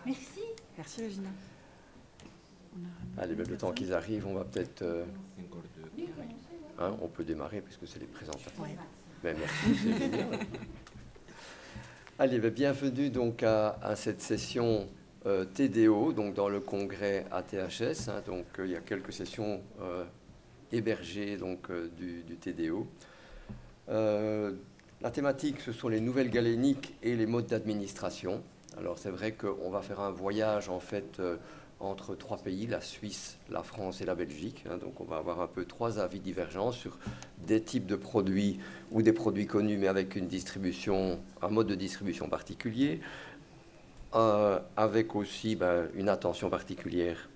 Merci. Merci, Regina. Allez, le temps qu'ils arrivent, on va peut-être... on peut démarrer puisque c'est les présentations. Ouais. Ben, merci, c'est génial. Allez, bienvenue donc à cette session TDO, donc dans le congrès ATHS. Donc il y a quelques sessions hébergées donc, du TDO. La thématique, ce sont les nouvelles galéniques et les modes d'administration. Alors c'est vrai qu'on va faire un voyage en fait entre trois pays, la Suisse, la France et la Belgique. Donc on va avoir un peu trois avis divergents sur des types de produits ou des produits connus mais avec une distribution, un mode de distribution particulier, avec aussi une attention particulière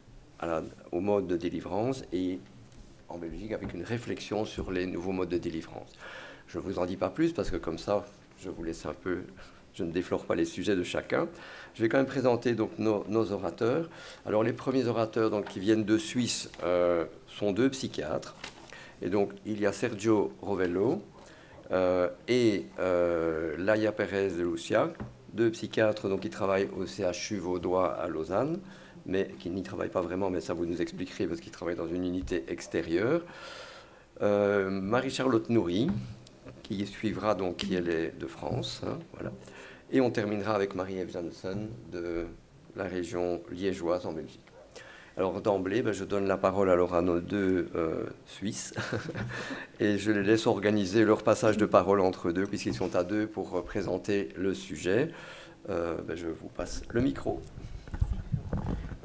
au mode de délivrance et en Belgique avec une réflexion sur les nouveaux modes de délivrance. Je ne vous en dis pas plus parce que comme ça, je vous laisse un peu... Je ne déflore pas les sujets de chacun. Je vais quand même présenter donc, nos orateurs. Alors, les premiers orateurs donc, qui viennent de Suisse sont deux psychiatres. Et donc, il y a Sergio Rovello et Laia Pérez de Lucia, deux psychiatres donc, qui travaillent au CHU Vaudois à Lausanne, mais qui n'y travaillent pas vraiment, mais ça vous nous expliquerez parce qu'ils travaillent dans une unité extérieure. Marie-Charlotte Nourry, qui suivra donc, qui elle est de France, voilà. Et on terminera avec Marie-Ève Janssen de la région liégeoise en Belgique. Alors d'emblée, je donne la parole alors à nos deux Suisses et je les laisse organiser leur passage de parole entre deux puisqu'ils sont à deux pour présenter le sujet. Je vous passe le micro.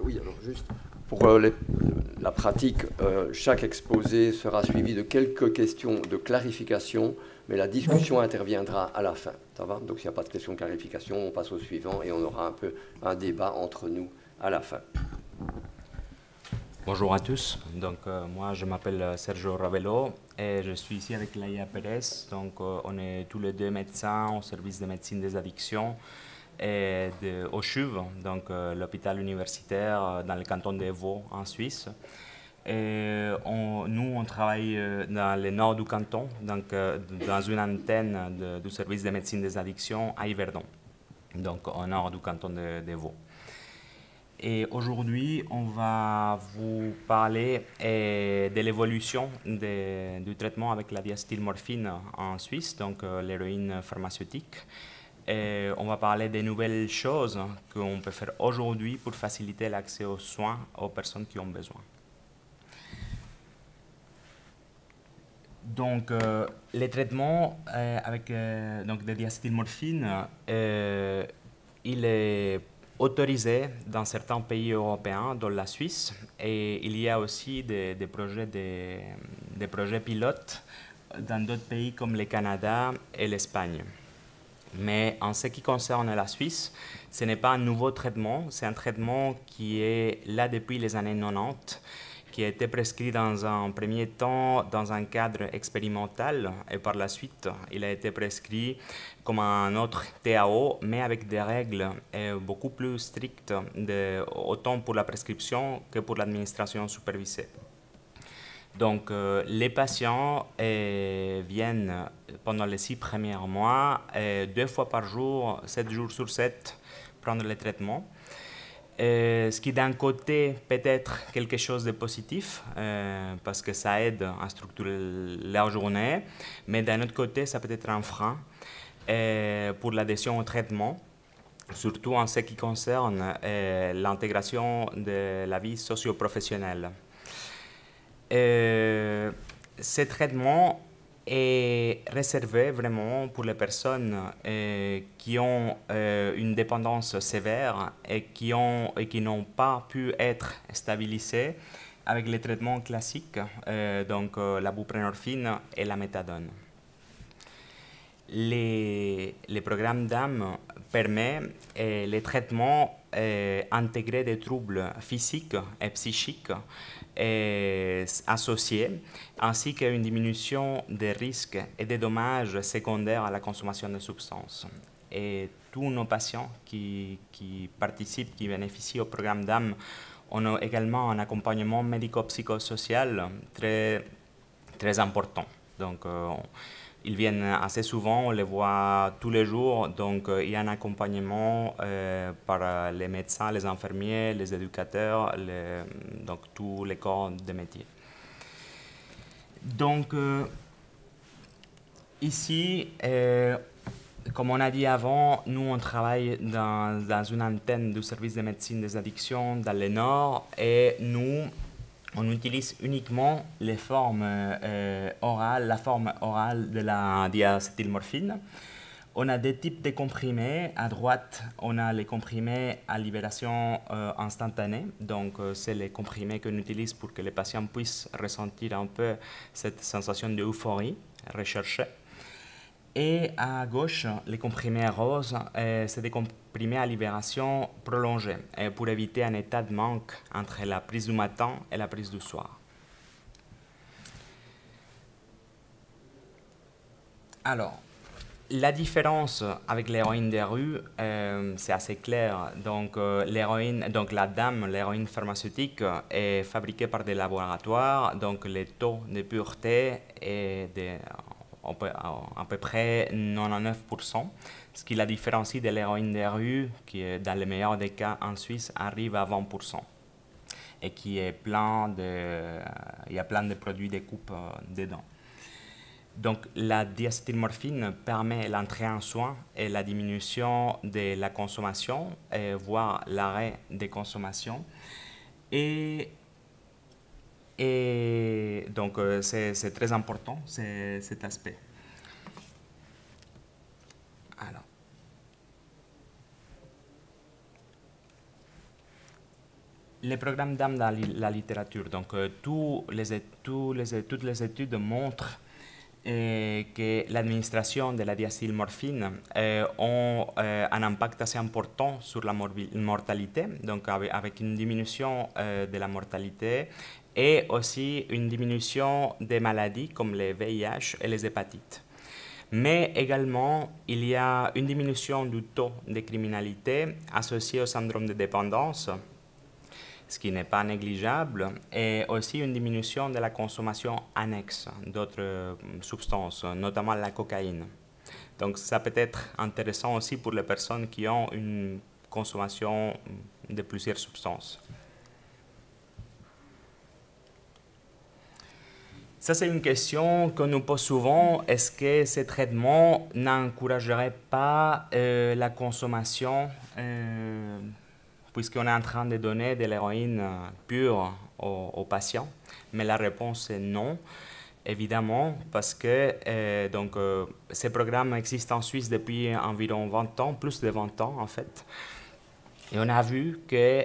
Oui, alors juste pour la pratique, chaque exposé sera suivi de quelques questions de clarification, mais la discussion interviendra à la fin. Ça va? Donc s'il n'y a pas de questions de clarification, on passe au suivant et on aura un peu un débat entre nous à la fin. Bonjour à tous, donc moi je m'appelle Sergio Rovello et je suis ici avec Laia Pérez. Donc on est tous les deux médecins au service de médecine des addictions et au CHUV, donc l'hôpital universitaire dans le canton de Vaud en Suisse. Et nous, on travaille dans le nord du canton, donc dans une antenne du service de médecine des addictions à Yverdon, donc au nord du canton de Vaud. Et aujourd'hui, on va vous parler de l'évolution du traitement avec la diacétylmorphine en Suisse, donc l'héroïne pharmaceutique. Et on va parler des nouvelles choses qu'on peut faire aujourd'hui pour faciliter l'accès aux soins aux personnes qui ont besoin. Donc, les traitements avec donc de diacétylmorphine, il est autorisé dans certains pays européens, dont la Suisse, et il y a aussi des projets pilotes dans d'autres pays comme le Canada et l'Espagne. Mais en ce qui concerne la Suisse, ce n'est pas un nouveau traitement, c'est un traitement qui est là depuis les années 90, qui a été prescrit dans un premier temps dans un cadre expérimental et par la suite, il a été prescrit comme un autre TAO, mais avec des règles beaucoup plus strictes, autant pour la prescription que pour l'administration supervisée. Donc, les patients viennent pendant les 6 premiers mois, 2 fois par jour, 7 jours sur 7, prendre le traitement. Ce qui d'un côté peut être quelque chose de positif parce que ça aide à structurer la journée, mais d'un autre côté ça peut être un frein pour l'adhésion au traitement, surtout en ce qui concerne l'intégration de la vie socio-professionnelle. Ce traitement est réservé vraiment pour les personnes qui ont une dépendance sévère et qui n'ont pas pu être stabilisées avec les traitements classiques, donc la buprenorphine et la méthadone. Les programmes DAM permettent les traitements intégrés des troubles physiques et psychiques associés, ainsi qu'une diminution des risques et des dommages secondaires à la consommation de substances. Et tous nos patients qui participent, qui bénéficient au programme DAM, ont également un accompagnement médico-psychosocial très important. Donc, ils viennent assez souvent, on les voit tous les jours, donc il y a un accompagnement par les médecins, les infirmiers, les éducateurs, donc tous les corps de métier. Donc ici, comme on a dit avant, nous on travaille dans une antenne du service de médecine des addictions dans le Nord et nous on utilise uniquement les formes orales, la forme orale de la diacétylmorphine. On a des types de comprimés. À droite, on a les comprimés à libération instantanée. Donc, c'est les comprimés qu'on utilise pour que les patients puissent ressentir un peu cette sensation d'euphorie recherchée. Et à gauche, les comprimés roses, c'est des comprimés à libération prolongée pour éviter un état de manque entre la prise du matin et la prise du soir. Alors, la différence avec l'héroïne des rues, c'est assez clair. Donc, l'héroïne pharmaceutique est fabriquée par des laboratoires. Donc, le taux de pureté est à peu près 99%, ce qui la différencie de l'héroïne des rues, qui, dans le meilleur des cas en Suisse, arrive à 20%, et qui est il y a plein de produits de coupe dedans. Donc, la diacétylmorphine permet l'entrée en soins et la diminution de la consommation, voire l'arrêt des consommations. Et donc, c'est très important, cet aspect. Alors, les programmes d'âme dans la littérature, donc toutes les études montrent que l'administration de la diacétylmorphine ont un impact assez important sur la mortalité, donc avec une diminution de la mortalité et aussi une diminution des maladies comme les VIH et les hépatites. Mais également, il y a une diminution du taux de criminalité associé au syndrome de dépendance, ce qui n'est pas négligeable, et aussi une diminution de la consommation annexe d'autres substances, notamment la cocaïne. Donc ça peut être intéressant aussi pour les personnes qui ont une consommation de plusieurs substances. Ça, c'est une question qu'on nous pose souvent. Est-ce que ces traitements n'encourageraient pas la consommation puisqu'on est en train de donner de l'héroïne pure aux patients? Mais la réponse est non, évidemment, parce que ces programmes existent en Suisse depuis environ 20 ans, plus de 20 ans en fait. Et on a vu que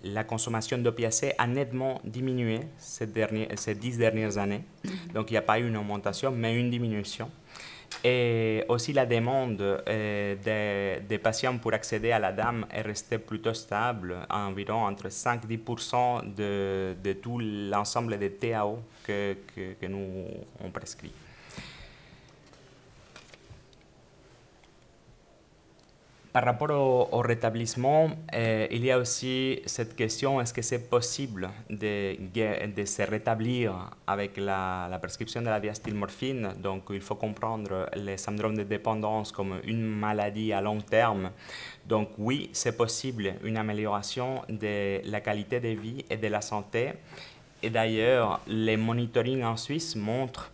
la consommation d'opiacés a nettement diminué ces 10 dernières années. Donc il n'y a pas eu une augmentation, mais une diminution. Et aussi la demande des patients pour accéder à la DAM est restée plutôt stable, à environ entre 5-10% de tout l'ensemble des TAO que nous on prescrit. Par rapport au rétablissement, il y a aussi cette question, est-ce que c'est possible de se rétablir avec la prescription de la diacétylmorphine? Donc, il faut comprendre le syndrome de dépendance comme une maladie à long terme. Donc, oui, c'est possible une amélioration de la qualité de vie et de la santé. Et d'ailleurs, les monitorings en Suisse montrent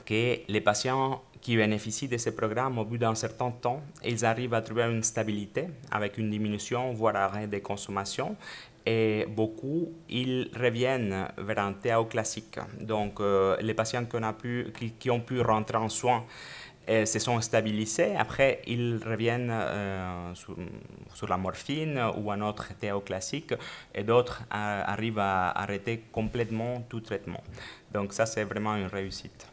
que les patients qui bénéficient de ces programmes au bout d'un certain temps, ils arrivent à trouver une stabilité avec une diminution, voire arrêt des consommations. Et beaucoup, ils reviennent vers un TAO classique. Donc, les patients qui ont pu rentrer en soins se sont stabilisés. Après, ils reviennent sur la morphine ou un autre TAO classique. Et d'autres arrivent à arrêter complètement tout traitement. Donc, ça, c'est vraiment une réussite.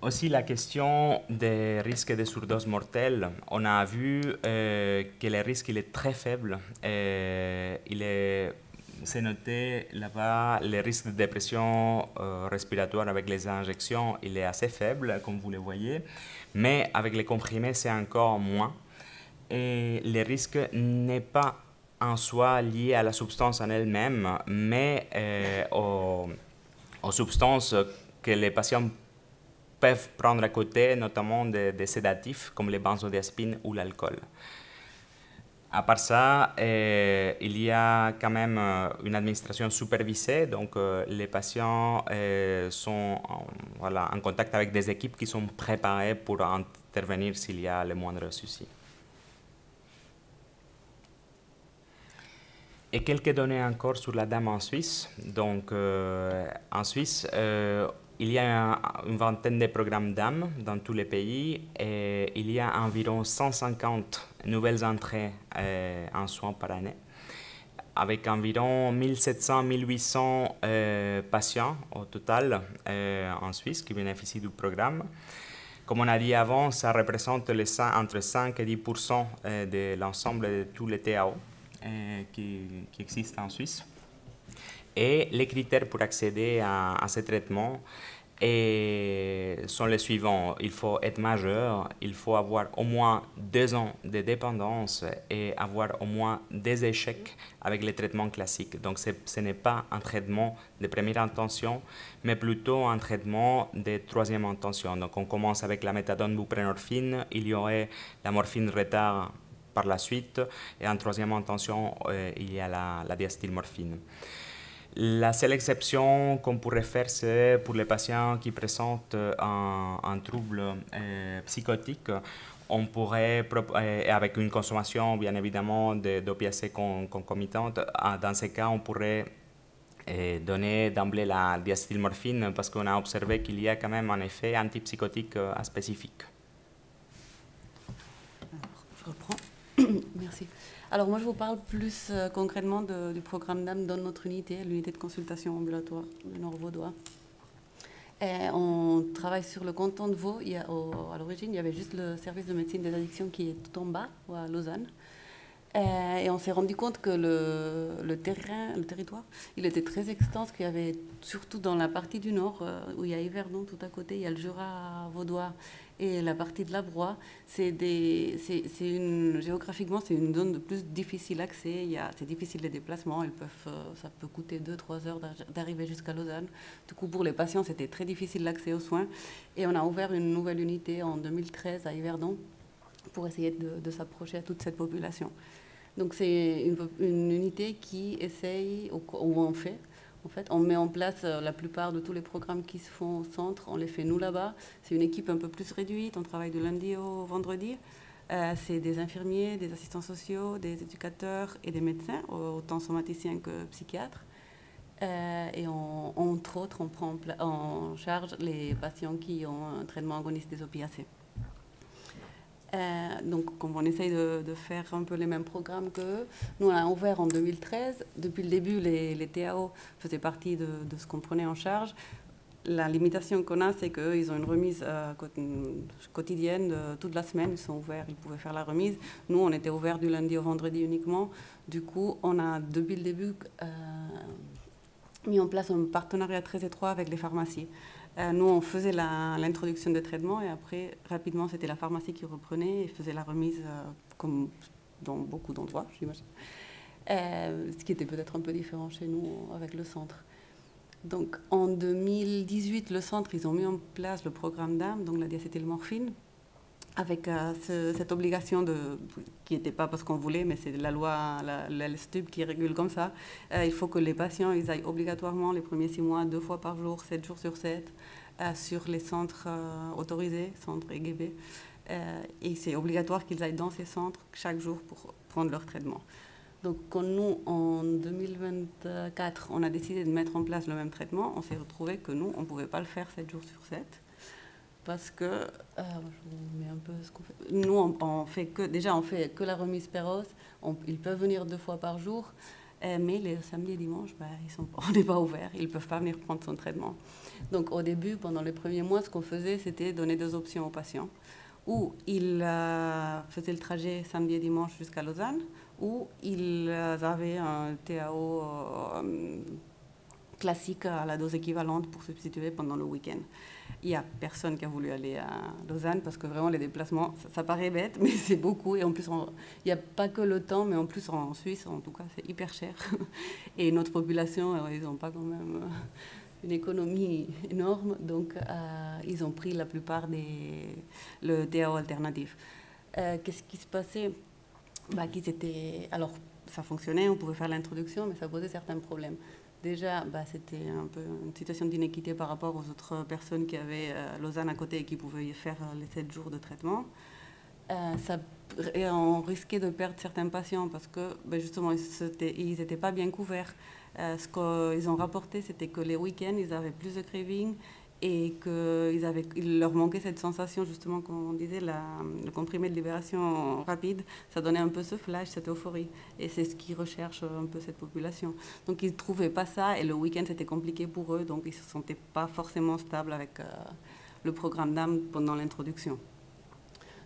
Aussi, la question des risques de surdose mortelle. On a vu que le risque il est très faible. C'est noté là-bas, le risque de dépression respiratoire avec les injections, il est assez faible, comme vous le voyez. Mais avec les comprimés, c'est encore moins. Et le risque n'est pas en soi liées à la substance en elle-même, mais aux substances que les patients peuvent prendre à côté, notamment des sédatifs comme les benzodiazépines ou l'alcool. À part ça, il y a quand même une administration supervisée, donc les patients sont en contact avec des équipes qui sont préparées pour intervenir s'il y a le moindre souci. Et quelques données encore sur la dame en Suisse. Donc, en Suisse, il y a une vingtaine de programmes d'âme dans tous les pays et il y a environ 150 nouvelles entrées en soins par année, avec environ 1700-1800 patients au total en Suisse qui bénéficient du programme. Comme on a dit avant, ça représente entre 5 et 10% de l'ensemble de tous les TAO qui existent en Suisse. Et les critères pour accéder à ces traitements sont les suivants. Il faut être majeur, il faut avoir au moins 2 ans de dépendance et avoir au moins des échecs avec les traitements classiques. Donc ce n'est pas un traitement de première intention, mais plutôt un traitement de troisième intention. Donc on commence avec la méthadone buprenorphine, il y aurait la morphine retard par la suite, et en troisième intention, il y a la diacétylmorphine. La seule exception qu'on pourrait faire, c'est pour les patients qui présentent un trouble psychotique. On pourrait, avec une consommation bien évidemment d'opiacés concomitantes, dans ces cas, on pourrait donner d'emblée la diacétylmorphine parce qu'on a observé qu'il y a quand même un effet antipsychotique spécifique. Alors, je reprends. Merci. Alors moi je vous parle plus concrètement du programme d'âme dans notre unité, l'unité de consultation ambulatoire du Nord-Vaudois. On travaille sur le canton de Vaud. À l'origine, il y avait juste le service de médecine des addictions qui est tout en bas, à Lausanne. Et on s'est rendu compte que le territoire, il était très extens, qu'il y avait surtout dans la partie du nord, où il y a Yverdon tout à côté, il y a le Jura vaudois et la partie de la Broye. Géographiquement, c'est une zone de plus difficile d'accès. C'est difficile les déplacements. Ça peut coûter 2-3 heures d'arriver jusqu'à Lausanne. Du coup, pour les patients, c'était très difficile l'accès aux soins. Et on a ouvert une nouvelle unité en 2013 à Yverdon pour essayer de s'approcher à toute cette population. Donc c'est une unité qui essaye, où on fait, en fait, on met en place la plupart de tous les programmes qui se font au centre, on les fait nous là-bas. C'est une équipe un peu plus réduite, on travaille de lundi au vendredi. C'est des infirmiers, des assistants sociaux, des éducateurs et des médecins, autant somaticiens que psychiatres. Et entre autres, on prend en charge les patients qui ont un traitement agoniste des opiacés. Donc, comme on essaye de faire un peu les mêmes programmes qu'eux, nous on a ouvert en 2013. Depuis le début, les TAO faisaient partie de ce qu'on prenait en charge. La limitation qu'on a, c'est qu'eux, ils ont une remise quotidienne toute la semaine. Ils sont ouverts, ils pouvaient faire la remise. Nous, on était ouverts du lundi au vendredi uniquement. Du coup, on a depuis le début mis en place un partenariat très étroit avec les pharmacies. Nous, on faisait l'introduction des traitements et après, rapidement, c'était la pharmacie qui reprenait et faisait la remise, comme dans beaucoup d'endroits, j'imagine. Ce qui était peut-être un peu différent chez nous avec le centre. Donc, en 2018, le centre, ils ont mis en place le programme d'âme, donc la diacétylmorphine, avec cette obligation qui n'était pas parce qu'on voulait, mais c'est la loi, la LSTUB qui régule comme ça. Il faut que les patients ils aillent obligatoirement les premiers 6 mois, 2 fois par jour, 7 jours sur 7, sur les centres autorisés, centres EGB. Et c'est obligatoire qu'ils aillent dans ces centres chaque jour pour prendre leur traitement. Donc, quand nous, en 2024, on a décidé de mettre en place le même traitement, on s'est retrouvé que nous, on ne pouvait pas le faire 7 jours sur 7. Parce que, je vous mets un peu ce qu'on fait. Nous, on fait que la remise Péros. Ils peuvent venir 2 fois par jour, mais les samedis et dimanches, on n'est pas ouvert. Ils ne peuvent pas venir prendre son traitement. Donc, au début, pendant les premiers mois, ce qu'on faisait, c'était donner 2 options aux patients. Ou ils faisaient le trajet samedi et dimanche jusqu'à Lausanne, ou ils avaient un TAO classique à la dose équivalente pour substituer pendant le week-end. Il n'y a personne qui a voulu aller à Lausanne parce que vraiment les déplacements, ça paraît bête, mais c'est beaucoup. Et en plus, il n'y a pas que le temps, mais en plus en Suisse, en tout cas, c'est hyper cher. Et notre population, ils n'ont pas quand même une économie énorme, donc ils ont pris la plupart le TAO alternatif. Qu'est-ce qui se passait? Alors, ça fonctionnait, on pouvait faire l'introduction, mais ça posait certains problèmes. Déjà, c'était un peu une situation d'inéquité par rapport aux autres personnes qui avaient Lausanne à côté et qui pouvaient faire les 7 jours de traitement. Et on risquait de perdre certains patients parce que justement, ils n'étaient pas bien couverts. Ce qu'ils ont rapporté, c'était que les week-ends, ils avaient plus de craving et qu'il leur manquait cette sensation, justement, comme on disait, le comprimé de libération rapide, ça donnait un peu ce flash, cette euphorie. Et c'est ce qu'ils recherchent un peu, cette population. Donc, ils ne trouvaient pas ça, et le week-end, c'était compliqué pour eux, donc ils ne se sentaient pas forcément stables avec le programme d'âme pendant l'introduction.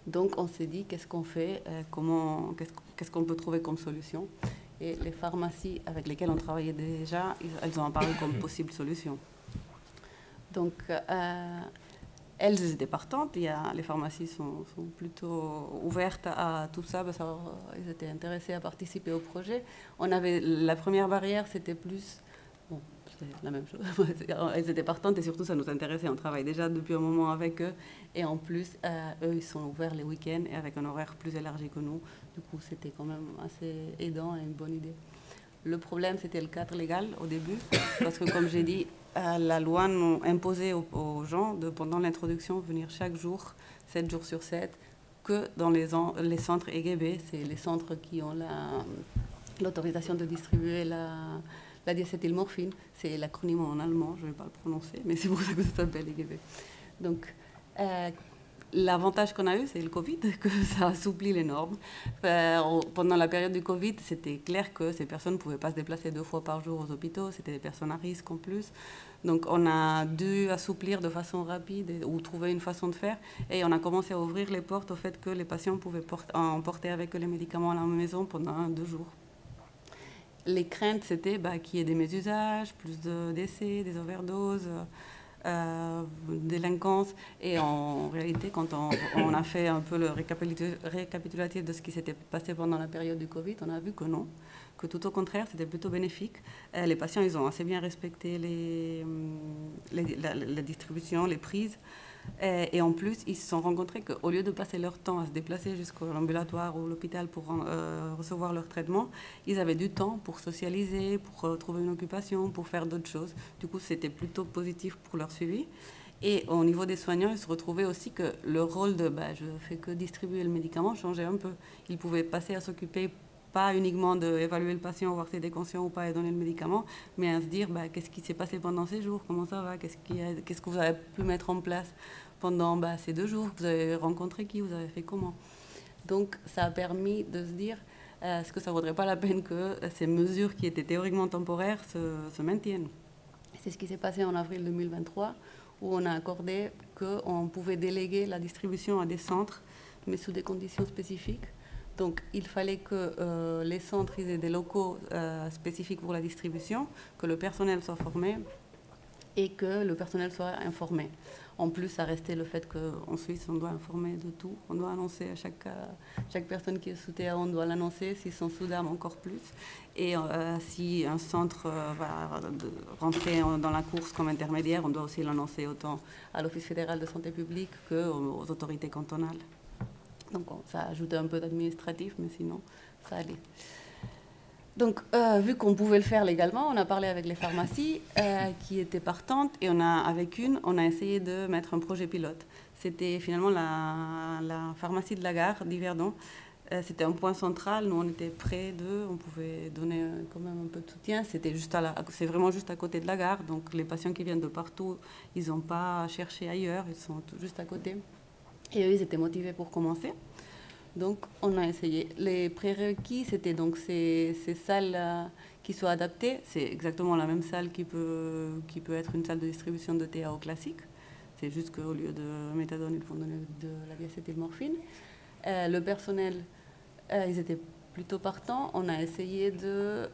Donc, on s'est dit, qu'est-ce qu'on fait, qu'est-ce qu'on peut trouver comme solution? Et les pharmacies avec lesquelles on travaillait déjà, elles ont apparu comme possible solution. Donc, elles étaient partantes. Les pharmacies sont plutôt ouvertes à tout ça, parce qu'ils étaient intéressés à participer au projet. La première barrière, c'était plus... Bon, c'est la même chose. Elles étaient partantes et surtout, ça nous intéressait. On travaille déjà depuis un moment avec eux. Et en plus, eux, ils sont ouverts les week-ends et avec un horaire plus élargi que nous. Du coup, c'était quand même assez aidant et une bonne idée. Le problème, c'était le cadre légal au début, parce que comme j'ai dit, la loi nous imposait aux gens de, pendant l'introduction, venir chaque jour, 7 jours sur 7, que dans les centres EGB, c'est les centres qui ont l'autorisation de distribuer la diacétylmorphine. C'est l'acronyme en allemand, je ne vais pas le prononcer, mais c'est pour ça que ça s'appelle EGB. Donc, l'avantage qu'on a eu, c'est le Covid, que ça assouplit les normes. Pendant la période du Covid, c'était clair que ces personnes ne pouvaient pas se déplacer 2 fois par jour aux hôpitaux. C'était des personnes à risque en plus. Donc, on a dû assouplir de façon rapide ou trouver une façon de faire. Et on a commencé à ouvrir les portes au fait que les patients pouvaient emporter avec eux les médicaments à la maison pendant 2 jours. Les craintes, c'était qu'il y ait des mésusages, plus de décès, des overdoses, délinquance. Et en réalité, quand on a fait un peu le récapitulatif de ce qui s'était passé pendant la période du Covid, on a vu que non, que tout au contraire, c'était plutôt bénéfique. Les patients, ils ont assez bien respecté la distribution, les prises. Et en plus, ils se sont rencontrés qu'au lieu de passer leur temps à se déplacer jusqu'à l'ambulatoire ou l'hôpital pour recevoir leur traitement, ils avaient du temps pour socialiser, pour trouver une occupation, pour faire d'autres choses. Du coup, c'était plutôt positif pour leur suivi. Et au niveau des soignants, ils se retrouvaient aussi que le rôle de je ne fais que distribuer le médicament changeait un peu. Ils pouvaient passer à s'occuper pas uniquement d'évaluer le patient, voir s'il est conscient ou pas et donner le médicament, mais à se dire qu'est-ce qui s'est passé pendant ces jours, comment ça va, qu'est-ce que vous avez pu mettre en place pendant ces 2 jours, vous avez rencontré qui, vous avez fait comment. Donc ça a permis de se dire, est-ce que ça ne vaudrait pas la peine que ces mesures qui étaient théoriquement temporaires se maintiennent. C'est ce qui s'est passé en avril 2023, où on a accordé qu'on pouvait déléguer la distribution à des centres, mais sous des conditions spécifiques. Donc, il fallait que les centres aient des locaux spécifiques pour la distribution, que le personnel soit formé et que le personnel soit informé. En plus, ça restait le fait qu'en Suisse, on doit informer de tout. On doit annoncer à chaque personne qui est sous TA, on doit l'annoncer. S'ils sont sous DAM, encore plus. Et si un centre va rentrer dans la course comme intermédiaire, on doit aussi l'annoncer autant à l'Office fédéral de santé publique qu'aux autorités cantonales. Donc, ça a ajouté un peu d'administratif, mais sinon, ça allait. Donc, vu qu'on pouvait le faire légalement, on a parlé avec les pharmacies qui étaient partantes et avec une, on a essayé de mettre un projet pilote. C'était finalement la pharmacie de la gare d'Yverdon. C'était un point central, nous on était près d'eux, on pouvait donner quand même un peu de soutien. C'est vraiment juste à côté de la gare, donc les patients qui viennent de partout, ils n'ont pas cherché ailleurs, ils sont juste à côté. Et eux, ils étaient motivés pour commencer. Donc, on a essayé. Les prérequis, c'était donc ces salles qui soient adaptées. C'est exactement la même salle qui peut être une salle de distribution de TAO classique. C'est juste qu'au lieu de méthadone, ils vont donner de la diacétylmorphine. Le personnel, ils étaient plutôt partants. On a essayé de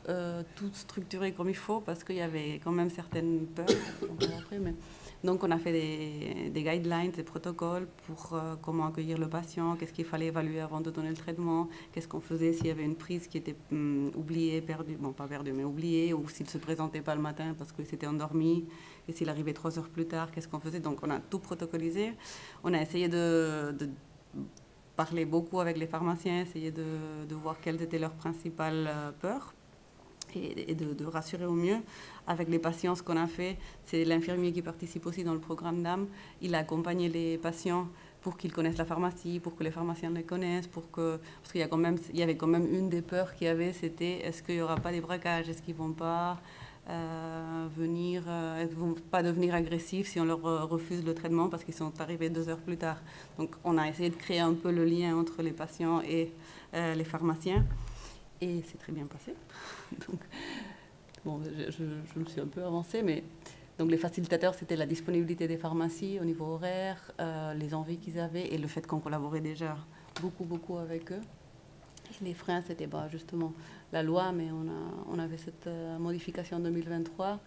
tout structurer comme il faut parce qu'il y avait quand même certaines peurs. Donc on a fait des guidelines, des protocoles pour comment accueillir le patient, qu'est-ce qu'il fallait évaluer avant de donner le traitement, qu'est-ce qu'on faisait s'il y avait une prise qui était oubliée, perdue, bon pas perdue mais oubliée, ou s'il ne se présentait pas le matin parce qu'il s'était endormi, et s'il arrivait 3 heures plus tard, qu'est-ce qu'on faisait. Donc on a tout protocolisé. On a essayé de parler beaucoup avec les pharmaciens, essayer de voir quelles étaient leurs principales peurs et de rassurer au mieux. Avec les patients, ce qu'on a fait, c'est l'infirmier qui participe aussi dans le programme d'âme. Il a accompagné les patients pour qu'ils connaissent la pharmacie, pour que les pharmaciens les connaissent, parce qu'il y avait quand même une des peurs qu'il y avait, c'était est-ce qu'il n'y aura pas des braquages, est-ce qu'ils ne vont pas vont pas devenir agressifs si on leur refuse le traitement parce qu'ils sont arrivés 2 heures plus tard. Donc on a essayé de créer un peu le lien entre les patients et les pharmaciens. Et c'est très bien passé. Donc, bon, je me suis un peu avancée, mais donc les facilitateurs, c'était la disponibilité des pharmacies au niveau horaire, les envies qu'ils avaient et le fait qu'on collaborait déjà beaucoup avec eux. Et les freins, c'était justement la loi, mais on avait cette modification en 2023,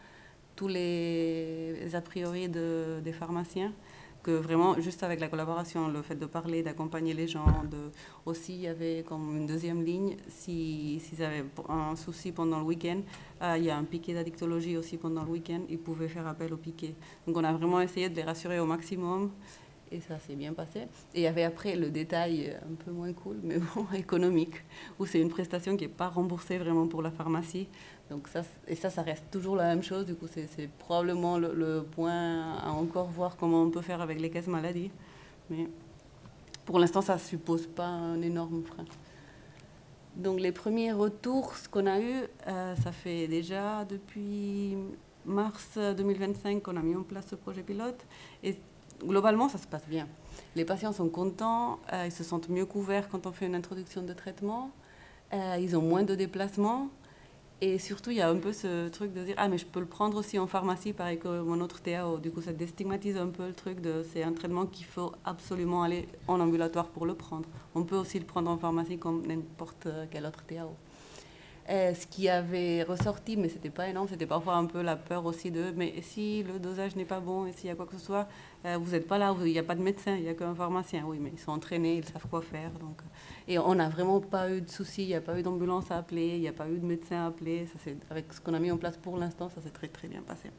tous les a priori des pharmaciens, que vraiment, juste avec la collaboration, le fait de parler, d'accompagner les gens, aussi, il y avait comme une deuxième ligne, s'ils avaient un souci pendant le week-end, il y a un piquet d'addictologie aussi pendant le week-end, ils pouvaient faire appel au piquet. Donc on a vraiment essayé de les rassurer au maximum, et ça s'est bien passé. Et il y avait après le détail un peu moins cool, mais bon, économique, où c'est une prestation qui n'est pas remboursée vraiment pour la pharmacie. Donc ça reste toujours la même chose. Du coup, c'est probablement le point à encore voir comment on peut faire avec les caisses maladie. Mais pour l'instant, ça ne suppose pas un énorme frein. Donc les premiers retours, ce qu'on a eu, ça fait déjà depuis mars 2025 qu'on a mis en place ce projet pilote. Et globalement, ça se passe bien. Les patients sont contents, ils se sentent mieux couverts quand on fait une introduction de traitement, ils ont moins de déplacements. Et surtout, il y a un peu ce truc de dire « Ah, mais je peux le prendre aussi en pharmacie, pareil que mon autre TAO ». Du coup, ça déstigmatise un peu le truc de « c'est un traitement qu'il faut absolument aller en ambulatoire pour le prendre ». On peut aussi le prendre en pharmacie comme n'importe quel autre TAO. Ce qui avait ressorti, mais ce n'était pas énorme, c'était parfois un peu la peur aussi de « mais si le dosage n'est pas bon, et s'il y a quoi que ce soit, vous n'êtes pas là, il n'y a pas de médecin, il n'y a qu'un pharmacien ». Oui, mais ils sont entraînés, ils savent quoi faire. Donc. Et on n'a vraiment pas eu de soucis, il n'y a pas eu d'ambulance à appeler, il n'y a pas eu de médecin à appeler. Ça, avec ce qu'on a mis en place pour l'instant, ça s'est très bien passé.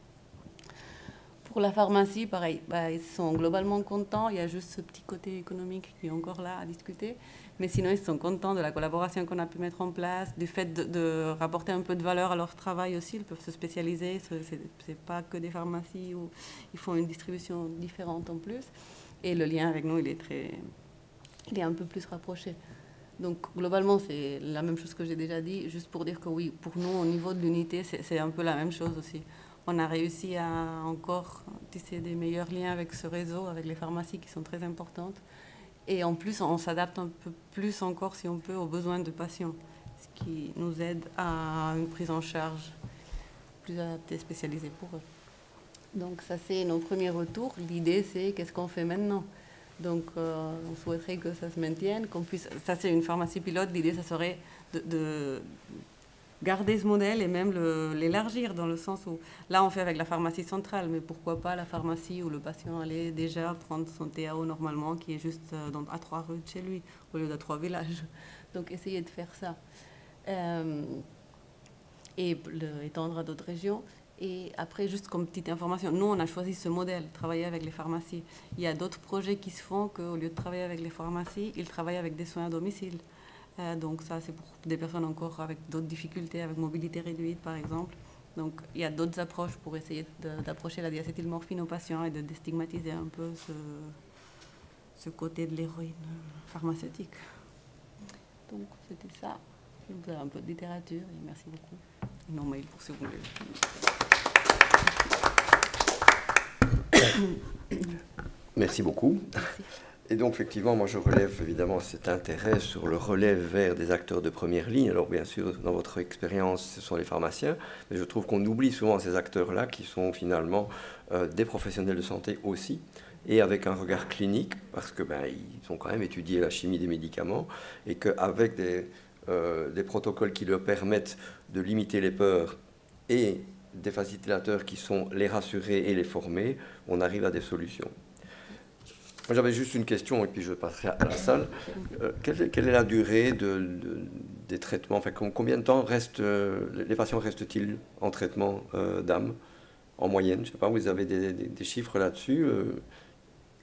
Pour la pharmacie, pareil, ils sont globalement contents, il y a juste ce petit côté économique qui est encore là à discuter. Mais sinon, ils sont contents de la collaboration qu'on a pu mettre en place, du fait de rapporter un peu de valeur à leur travail aussi. Ils peuvent se spécialiser. Ce n'est pas que des pharmacies où ils font une distribution différente en plus. Et le lien avec nous, il est un peu plus rapproché. Donc, globalement, c'est la même chose que j'ai déjà dit, juste pour dire que oui, pour nous, au niveau de l'unité, c'est un peu la même chose aussi. On a réussi à encore tisser des meilleurs liens avec ce réseau, avec les pharmacies qui sont très importantes. Et en plus, on s'adapte un peu plus encore, si on peut, aux besoins de patients, ce qui nous aide à une prise en charge plus adaptée, spécialisée pour eux. Donc ça, c'est nos premiers retours. L'idée, c'est qu'est-ce qu'on fait maintenant? Donc on souhaiterait que ça se maintienne, qu'on puisse... Ça, c'est une pharmacie pilote. L'idée, ça serait de garder ce modèle et même l'élargir dans le sens où, là, on fait avec la pharmacie centrale, mais pourquoi pas la pharmacie où le patient allait déjà prendre son TAO normalement, qui est juste à 3 rues de chez lui, au lieu d'à 3 villages. Donc, essayer de faire ça. Et étendre à d'autres régions. Et après, juste comme petite information, nous, on a choisi ce modèle, travailler avec les pharmacies. Il y a d'autres projets qui se font qu'au lieu de travailler avec les pharmacies, ils travaillent avec des soins à domicile. Donc ça, c'est pour des personnes encore avec d'autres difficultés, avec mobilité réduite, par exemple. Donc il y a d'autres approches pour essayer d'approcher la diacétylmorphine aux patients et de déstigmatiser un peu ce côté de l'héroïne pharmaceutique. Donc c'était ça. Vous avez un peu de littérature et merci beaucoup. Non, mail pour si vous voulez. Merci beaucoup. Merci. Et donc, effectivement, moi, je relève évidemment cet intérêt sur le relève vers des acteurs de première ligne. Alors, bien sûr, dans votre expérience, ce sont les pharmaciens, mais je trouve qu'on oublie souvent ces acteurs-là qui sont finalement des professionnels de santé aussi, et avec un regard clinique, parce que ils ont quand même étudié la chimie des médicaments, et qu'avec des des protocoles qui leur permettent de limiter les peurs et des facilitateurs qui sont les rassurer et les former, on arrive à des solutions. Moi, j'avais juste une question, et puis je passerai à la salle. Quelle est la durée des traitements? Enfin, combien de temps les patients restent-ils en traitement d'âme, en moyenne? Je ne sais pas, vous avez des chiffres là-dessus?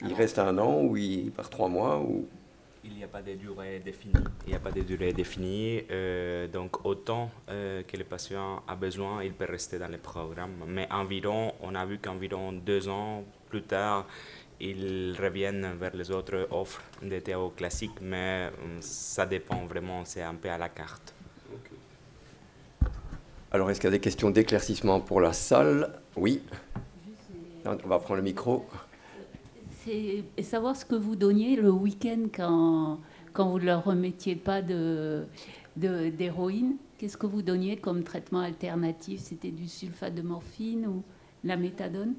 Ils restent 1 an, ou ils partent 3 mois ou... Il n'y a pas de durée définie. Il n'y a pas de durée définie. Donc, autant que le patient a besoin, il peut rester dans le programme. Mais environ, on a vu qu'environ 2 ans plus tard, ils reviennent vers les autres offres de TAO classiques, mais ça dépend vraiment, c'est un peu à la carte. Okay. Alors, est-ce qu'il y a des questions d'éclaircissement pour la salle? Oui. On va prendre le micro. C'est savoir ce que vous donniez le week-end quand vous ne leur remettiez pas d'héroïne. Qu'est-ce que vous donniez comme traitement alternatif? C'était du sulfate de morphine ou la méthadone?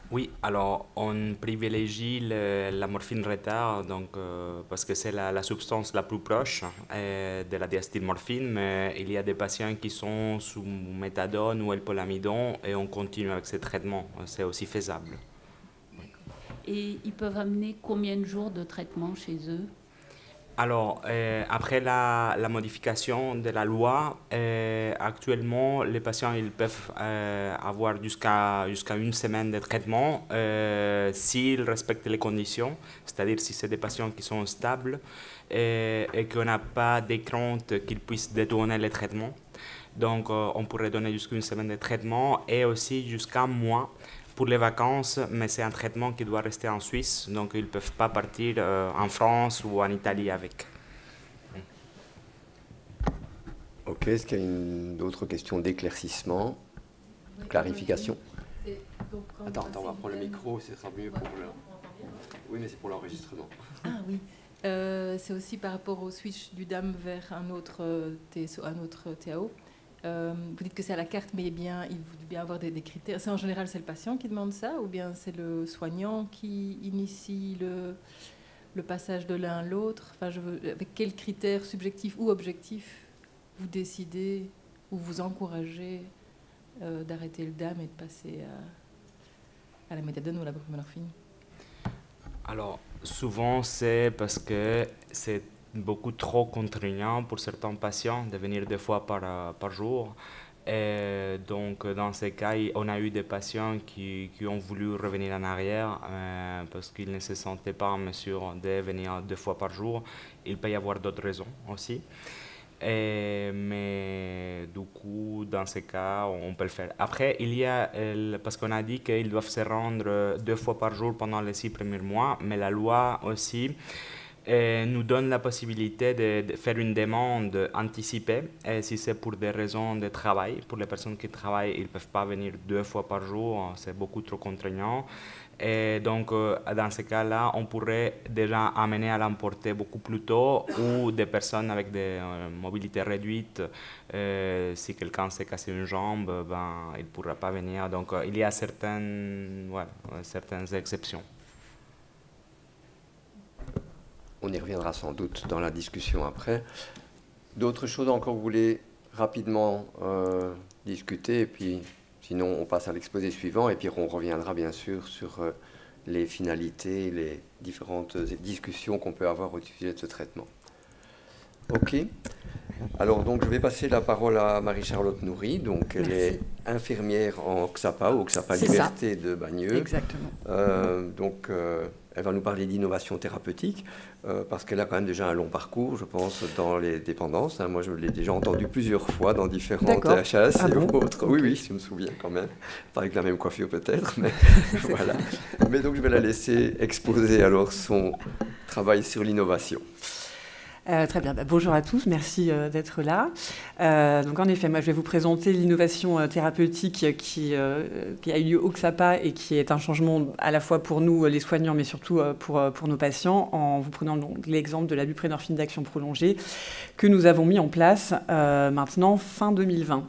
Oui, alors on privilégie la morphine retard, donc, parce que c'est la substance la plus proche de la diacétylmorphine, mais il y a des patients qui sont sous méthadone ou elpolamidon et on continue avec ces traitements, c'est aussi faisable. Et ils peuvent amener combien de jours de traitement chez eux? Alors, après la modification de la loi, actuellement, les patients ils peuvent avoir jusqu'à 1 semaine de traitement s'ils respectent les conditions, c'est-à-dire si c'est des patients qui sont stables et qu'on n'a pas de crainte qu'ils puissent détourner les traitements. Donc, on pourrait donner jusqu'à 1 semaine de traitement et aussi jusqu'à 1 mois pour les vacances, mais c'est un traitement qui doit rester en Suisse, donc ils ne peuvent pas partir en France ou en Italie avec. Ok, est-ce qu'il y a d'autres questions d'éclaircissement, clarification? Attends, on va prendre le micro, ce sera mieux pour le... Oui, mais c'est pour l'enregistrement. Ah oui, c'est aussi par rapport au switch du DAM vers un autre TAO. Vous dites que c'est à la carte, mais il faut bien avoir des critères. En général, c'est le patient qui demande ça, ou bien c'est le soignant qui initie le passage de l'un à l'autre? Enfin, avec quels critères subjectifs ou objectifs vous décidez ou vous encouragez d'arrêter le DAM et de passer à la méthadone ou à la buprenorphine? Alors, souvent, c'est parce que c'est beaucoup trop contraignant pour certains patients de venir 2 fois par jour. Et donc, dans ces cas, on a eu des patients qui ont voulu revenir en arrière parce qu'ils ne se sentaient pas en mesure de venir 2 fois par jour. Il peut y avoir d'autres raisons aussi. Mais du coup, dans ces cas, on peut le faire. Après, il y a, parce qu'on a dit qu'ils doivent se rendre 2 fois par jour pendant les 6 premiers mois, mais la loi aussi nous donne la possibilité de faire une demande anticipée. Et si c'est pour des raisons de travail, pour les personnes qui travaillent, ils ne peuvent pas venir 2 fois par jour, c'est beaucoup trop contraignant. Et donc, dans ce cas-là, on pourrait déjà amener à l'emporter beaucoup plus tôt, ou des personnes avec des mobilités réduites. Si quelqu'un s'est cassé une jambe, il ne pourra pas venir. Donc, il y a certaines exceptions. On y reviendra sans doute dans la discussion après. D'autres choses encore que vous voulez rapidement discuter, et puis sinon on passe à l'exposé suivant, et puis on reviendra bien sûr sur les finalités, les différentes discussions qu'on peut avoir au sujet de ce traitement. Ok. Alors donc je vais passer la parole à Marie-Charlotte Nourry, donc elle est infirmière en XAPA, au XAPA Liberté de Bagneux. Exactement. Elle va nous parler d'innovation thérapeutique, parce qu'elle a quand même déjà un long parcours, je pense, dans les dépendances. Moi, je l'ai déjà entendu plusieurs fois dans différentes HAS et autres. Oui, je me souviens quand même. Pas avec la même coiffure peut-être, mais voilà. Mais donc, je vais la laisser exposer alors son travail sur l'innovation. Très bien. Bonjour à tous, merci d'être là. Donc en effet, moi je vais vous présenter l'innovation thérapeutique qui a eu lieu au XAPA et qui est un changement à la fois pour nous les soignants, mais surtout pour nos patients, en vous prenant donc l'exemple de la buprenorphine d'action prolongée que nous avons mis en place maintenant fin 2020.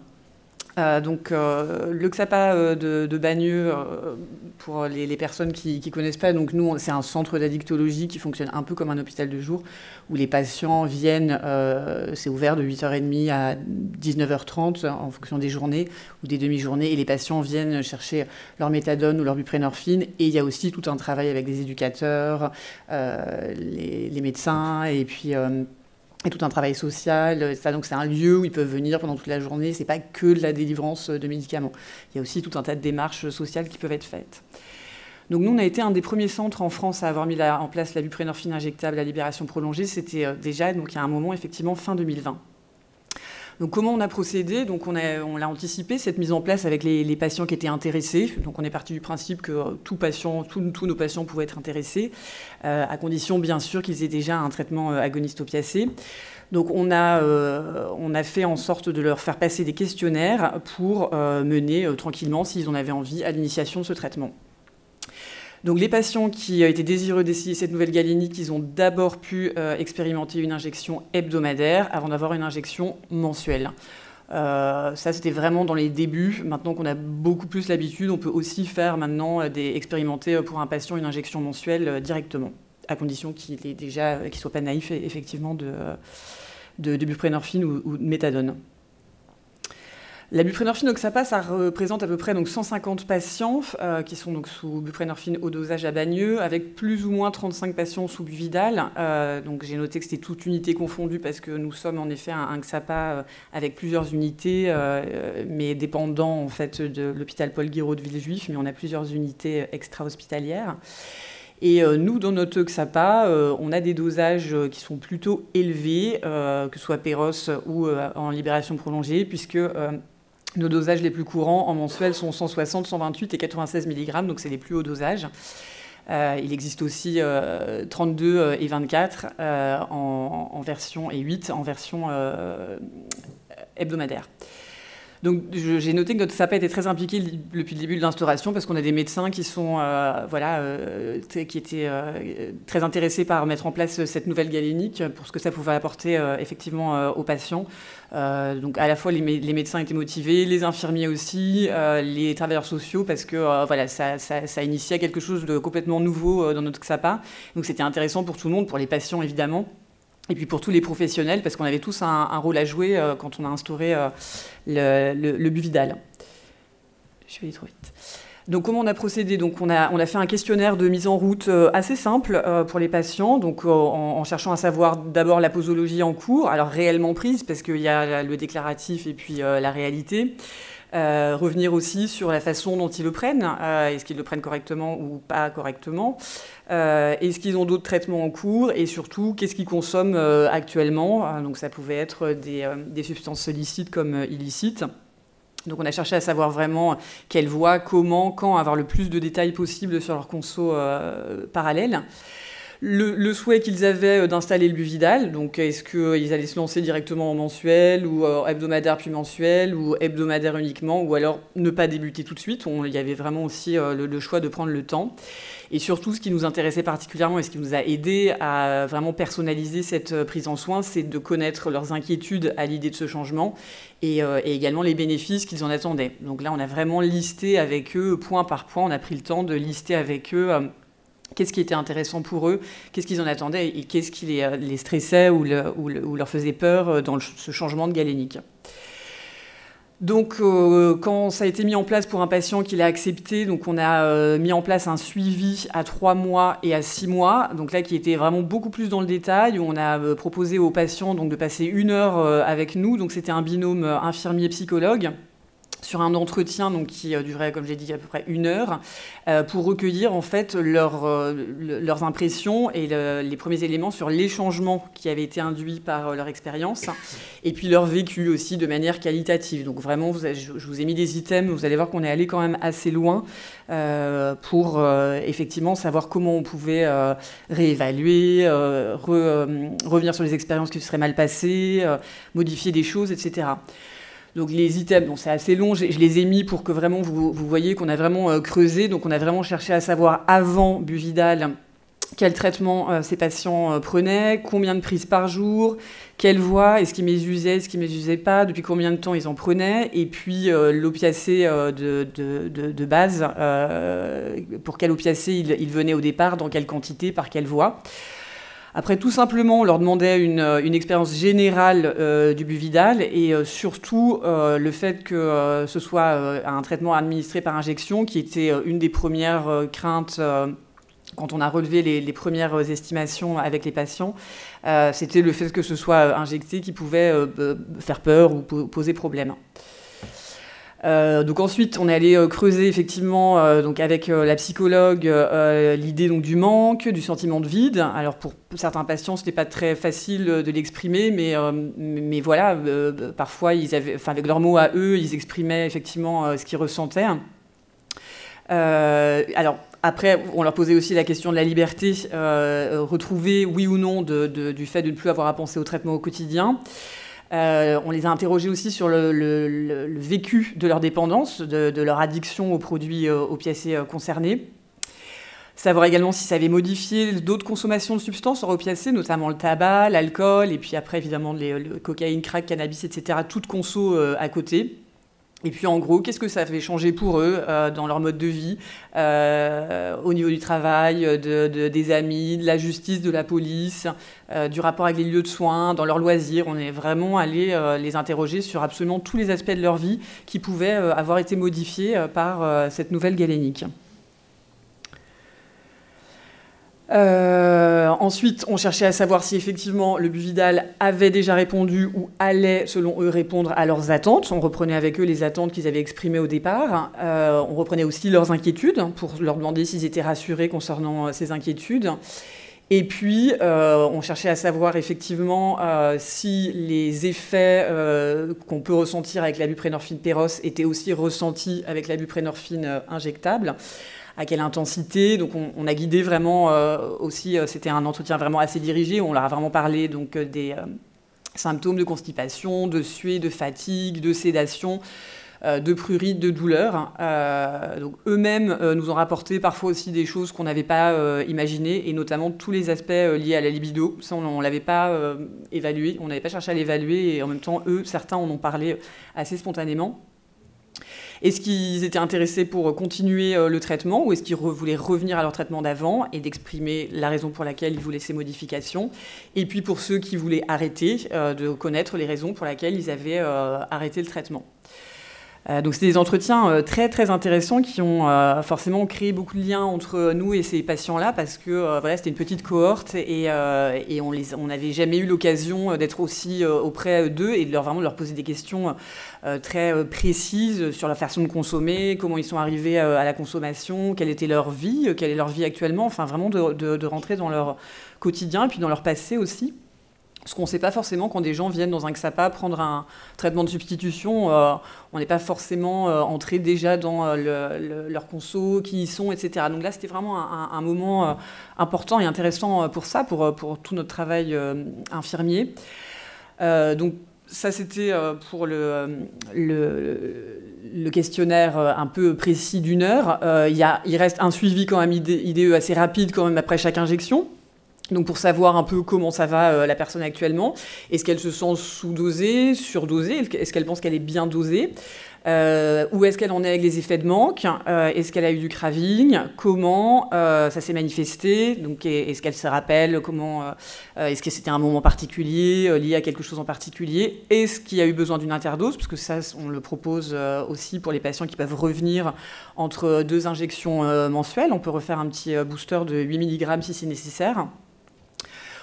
Le XAPA de Bagneux, pour les personnes qui ne connaissent pas, donc nous, c'est un centre d'addictologie qui fonctionne un peu comme un hôpital de jour, où les patients viennent, c'est ouvert de 8h30 à 19h30 en fonction des journées ou des demi-journées, et les patients viennent chercher leur méthadone ou leur buprenorphine, et il y a aussi tout un travail avec des éducateurs, les médecins, et puis... et tout un travail social, etc. Donc c'est un lieu où ils peuvent venir pendant toute la journée. C'est pas que de la délivrance de médicaments. Il y a aussi tout un tas de démarches sociales qui peuvent être faites. Donc nous, on a été un des premiers centres en France à avoir mis en place la buprenorphine injectable à libération prolongée. C'était déjà, donc il y a un moment, effectivement, fin 2020. Donc comment on a procédé? Donc on l'a anticipé, cette mise en place avec les patients qui étaient intéressés. Donc on est parti du principe que tous nos patients pouvaient être intéressés, à condition bien sûr qu'ils aient déjà un traitement agoniste opiacé. Donc on a fait en sorte de leur faire passer des questionnaires pour mener tranquillement, s'ils en avaient envie, à l'initiation de ce traitement. Donc les patients qui étaient désireux d'essayer cette nouvelle galénique, ils ont d'abord pu expérimenter une injection hebdomadaire avant d'avoir une injection mensuelle. Ça, c'était vraiment dans les débuts. Maintenant qu'on a beaucoup plus l'habitude, on peut aussi faire maintenant expérimenter pour un patient une injection mensuelle directement, à condition qu'il ne soit pas naïf effectivement de buprenorphine ou de méthadone. La buprenorphine XAPA, ça représente à peu près donc 150 patients qui sont donc sous buprenorphine haut dosage à Bagneux, avec plus ou moins 35 patients sous Buvidal. Donc j'ai noté que c'était toute unité confondue parce que nous sommes en effet un XAPA avec plusieurs unités, mais dépendant en fait de l'hôpital Paul Guiraud de Villejuif, mais on a plusieurs unités extra-hospitalières. Et nous, dans notre XAPA, on a des dosages qui sont plutôt élevés, que ce soit Péros ou en libération prolongée, puisque nos dosages les plus courants en mensuel sont 160, 128 et 96 mg, donc c'est les plus hauts dosages. Il existe aussi 32 et 24 en version, et 8 en version hebdomadaire. Donc j'ai noté que notre XAPA était très impliqué depuis le début de l'instauration parce qu'on a des médecins qui sont qui étaient très intéressés par mettre en place cette nouvelle galénique pour ce que ça pouvait apporter effectivement aux patients. Donc à la fois les médecins étaient motivés, les infirmiers aussi, les travailleurs sociaux parce que ça initiait quelque chose de complètement nouveau dans notre XAPA. Donc c'était intéressant pour tout le monde, pour les patients évidemment. Et puis pour tous les professionnels, parce qu'on avait tous un rôle à jouer quand on a instauré le Buvidal. Je vais aller trop vite. Donc comment on a procédé? Donc on a fait un questionnaire de mise en route assez simple pour les patients, donc en cherchant à savoir d'abord la posologie en cours, alors réellement prise, parce qu'il y a le déclaratif et puis la réalité. Revenir aussi sur la façon dont ils le prennent, est-ce qu'ils le prennent correctement ou pas correctement, est-ce qu'ils ont d'autres traitements en cours et surtout qu'est-ce qu'ils consomment actuellement, donc ça pouvait être des substances licites comme illicites. Donc on a cherché à savoir vraiment quelle voie, comment, quand, avoir le plus de détails possible sur leur conso parallèle. Le souhait qu'ils avaient d'installer le Buvidal, donc est-ce qu'ils allaient se lancer directement en mensuel ou hebdomadaire puis mensuel ou hebdomadaire uniquement ou alors ne pas débuter tout de suite. Il y avait vraiment aussi le choix de prendre le temps. Et surtout, ce qui nous intéressait particulièrement et ce qui nous a aidé à vraiment personnaliser cette prise en soin, c'est de connaître leurs inquiétudes à l'idée de ce changement et également les bénéfices qu'ils en attendaient. Donc là, on a vraiment listé avec eux, point par point, on a pris le temps de lister avec eux qu'est-ce qui était intéressant pour eux, qu'est-ce qu'ils en attendaient et qu'est-ce qui les stressait ou leur faisait peur dans ce changement de galénique. Donc, quand ça a été mis en place pour un patient qui l'a accepté, donc on a mis en place un suivi à 3 mois et à 6 mois, donc là qui était vraiment beaucoup plus dans le détail, où on a proposé aux patients donc, de passer 1 heure avec nous, donc c'était un binôme infirmier-psychologue, sur un entretien donc, qui durait, comme j'ai dit, à peu près 1 heure, pour recueillir en fait leurs impressions et les premiers éléments sur les changements qui avaient été induits par leur expérience, et puis leur vécu aussi de manière qualitative. Donc vraiment, je vous ai mis des items, vous allez voir qu'on est allé quand même assez loin pour effectivement savoir comment on pouvait réévaluer, revenir sur les expériences qui se seraient mal passées, modifier des choses, etc. Donc les items, bon, c'est assez long, je les ai mis pour que vraiment vous voyez qu'on a vraiment creusé. Donc on a vraiment cherché à savoir avant Buvidal quel traitement ces patients prenaient, combien de prises par jour, quelle voie, est-ce qu'ils mésusaient, est-ce qu'ils ne mésusaient pas, depuis combien de temps ils en prenaient, et puis l'opiacé de base, pour quel opiacé ils venaient au départ, dans quelle quantité, par quelle voie. Après, tout simplement, on leur demandait une expérience générale du Buvidal et surtout le fait que ce soit un traitement administré par injection, qui était une des premières craintes quand on a relevé les premières estimations avec les patients. C'était le fait que ce soit injecté qui pouvait faire peur ou poser problème. Donc ensuite, on est allé creuser effectivement donc avec la psychologue l'idée donc du manque, du sentiment de vide. Alors pour certains patients, c'était pas très facile de l'exprimer, mais voilà, parfois ils avaient, enfin avec leurs mots à eux, ils exprimaient effectivement ce qu'ils ressentaient. Alors après, on leur posait aussi la question de la liberté retrouvée, oui ou non, du fait de ne plus avoir à penser au traitement au quotidien. On les a interrogés aussi sur le vécu de leur dépendance, de leur addiction aux produits opiacés concernés. Savoir également si ça avait modifié d'autres consommations de substances opiacées, notamment le tabac, l'alcool, et puis après évidemment le cocaïne, crack, cannabis, etc., toute conso à côté. Et puis en gros, qu'est-ce que ça fait changer pour eux dans leur mode de vie, au niveau du travail, des amis, de la justice, de la police, du rapport avec les lieux de soins, dans leurs loisirs. On est vraiment allé les interroger sur absolument tous les aspects de leur vie qui pouvaient avoir été modifiés par cette nouvelle galénique. Ensuite, on cherchait à savoir si effectivement le Buvidal avait déjà répondu ou allait, selon eux, répondre à leurs attentes. On reprenait avec eux les attentes qu'ils avaient exprimées au départ. On reprenait aussi leurs inquiétudes pour leur demander s'ils étaient rassurés concernant ces inquiétudes. Et puis, on cherchait à savoir effectivement si les effets qu'on peut ressentir avec la buprenorphine Péros étaient aussi ressentis avec la buprenorphine injectable. À quelle intensité. Donc on a guidé vraiment aussi, c'était un entretien vraiment assez dirigé, on leur a vraiment parlé donc, des symptômes de constipation, de suée, de fatigue, de sédation, de prurite, de douleur. Donc eux-mêmes nous ont rapporté parfois aussi des choses qu'on n'avait pas imaginées, et notamment tous les aspects liés à la libido. Ça, on ne l'avait pas évalué, on n'avait pas cherché à l'évaluer, et en même temps, eux, certains en ont parlé assez spontanément. Est-ce qu'ils étaient intéressés pour continuer le traitement, ou est-ce qu'ils voulaient revenir à leur traitement d'avant et d'exprimer la raison pour laquelle ils voulaient ces modifications? Et puis pour ceux qui voulaient arrêter, de connaître les raisons pour lesquelles ils avaient arrêté le traitement. Donc c'était des entretiens très très intéressants qui ont forcément créé beaucoup de liens entre nous et ces patients-là, parce que voilà, c'était une petite cohorte et on n'avait jamais eu l'occasion d'être aussi auprès d'eux et de vraiment de leur poser des questions très précises sur la façon de consommer, comment ils sont arrivés à la consommation, quelle était leur vie, quelle est leur vie actuellement, enfin vraiment de rentrer dans leur quotidien et puis dans leur passé aussi. Ce qu'on ne sait pas forcément quand des gens viennent dans un XAPA prendre un traitement de substitution, on n'est pas forcément entré déjà dans leur conso, qui y sont, etc. Donc là, c'était vraiment un moment important et intéressant pour ça, pour tout notre travail infirmier. Donc ça, c'était pour le questionnaire un peu précis d'1 heure. Il reste un suivi quand même IDE assez rapide quand même après chaque injection. Donc pour savoir un peu comment ça va la personne actuellement, est-ce qu'elle se sent sous-dosée, surdosée, est-ce qu'elle pense qu'elle est bien dosée, où est-ce qu'elle en est avec les effets de manque, est-ce qu'elle a eu du craving, comment ça s'est manifesté, donc est-ce qu'elle se rappelle comment, est-ce que c'était un moment particulier lié à quelque chose en particulier, est-ce qu'il y a eu besoin d'une interdose, parce que ça on le propose aussi pour les patients qui peuvent revenir entre 2 injections mensuelles, on peut refaire un petit booster de 8 mg si c'est nécessaire.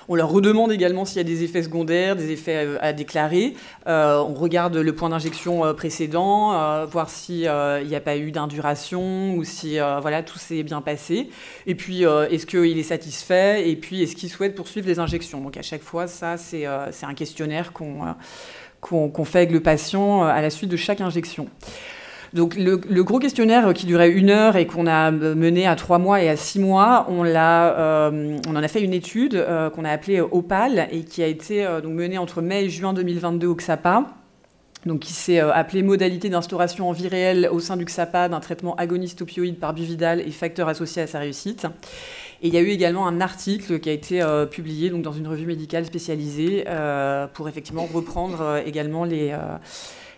On leur redemande également s'il y a des effets secondaires, des effets à déclarer. On regarde le point d'injection précédent, voir s'il n'y a pas eu d'induration ou si voilà, tout s'est bien passé. Et puis, est-ce qu'il est satisfait? Et puis, est-ce qu'il souhaite poursuivre les injections? Donc, à chaque fois, ça, c'est un questionnaire qu'on fait avec le patient à la suite de chaque injection. Donc le gros questionnaire qui durait 1 heure et qu'on a mené à 3 mois et à 6 mois, on en a fait une étude qu'on a appelée OPAL et qui a été donc menée entre mai et juin 2022 au XAPA, donc qui s'est appelée modalité d'instauration en vie réelle au sein du XAPA d'un traitement agoniste opioïde par Buvidal et facteurs associés à sa réussite. Et il y a eu également un article qui a été publié donc, dans une revue médicale spécialisée pour effectivement reprendre également les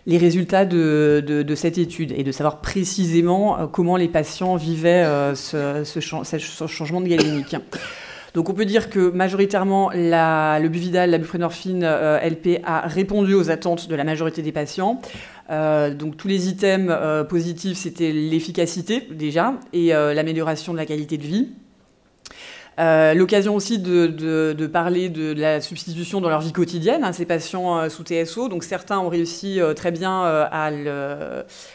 résultats de cette étude et de savoir précisément comment les patients vivaient ce changement de galénique. Donc on peut dire que majoritairement le buvidal, la buprenorphine LP a répondu aux attentes de la majorité des patients. Donc tous les items positifs, c'était l'efficacité déjà et l'amélioration de la qualité de vie. L'occasion aussi de parler de la substitution dans leur vie quotidienne, ces patients sous TSO. Donc certains ont réussi très bien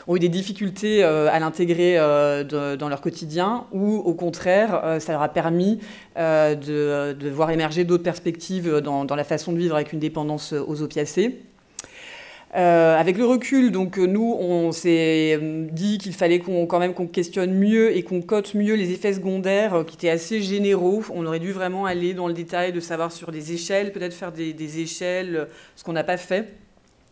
ont eu des difficultés à l'intégrer dans leur quotidien, ou au contraire, ça leur a permis de voir émerger d'autres perspectives dans la façon de vivre avec une dépendance aux opiacés. Avec le recul, donc nous, on s'est dit qu'il fallait qu'on questionne mieux et qu'on cote mieux les effets secondaires qui étaient assez généraux. On aurait dû vraiment aller dans le détail de savoir sur des échelles, peut-être faire des échelles, ce qu'on n'a pas fait.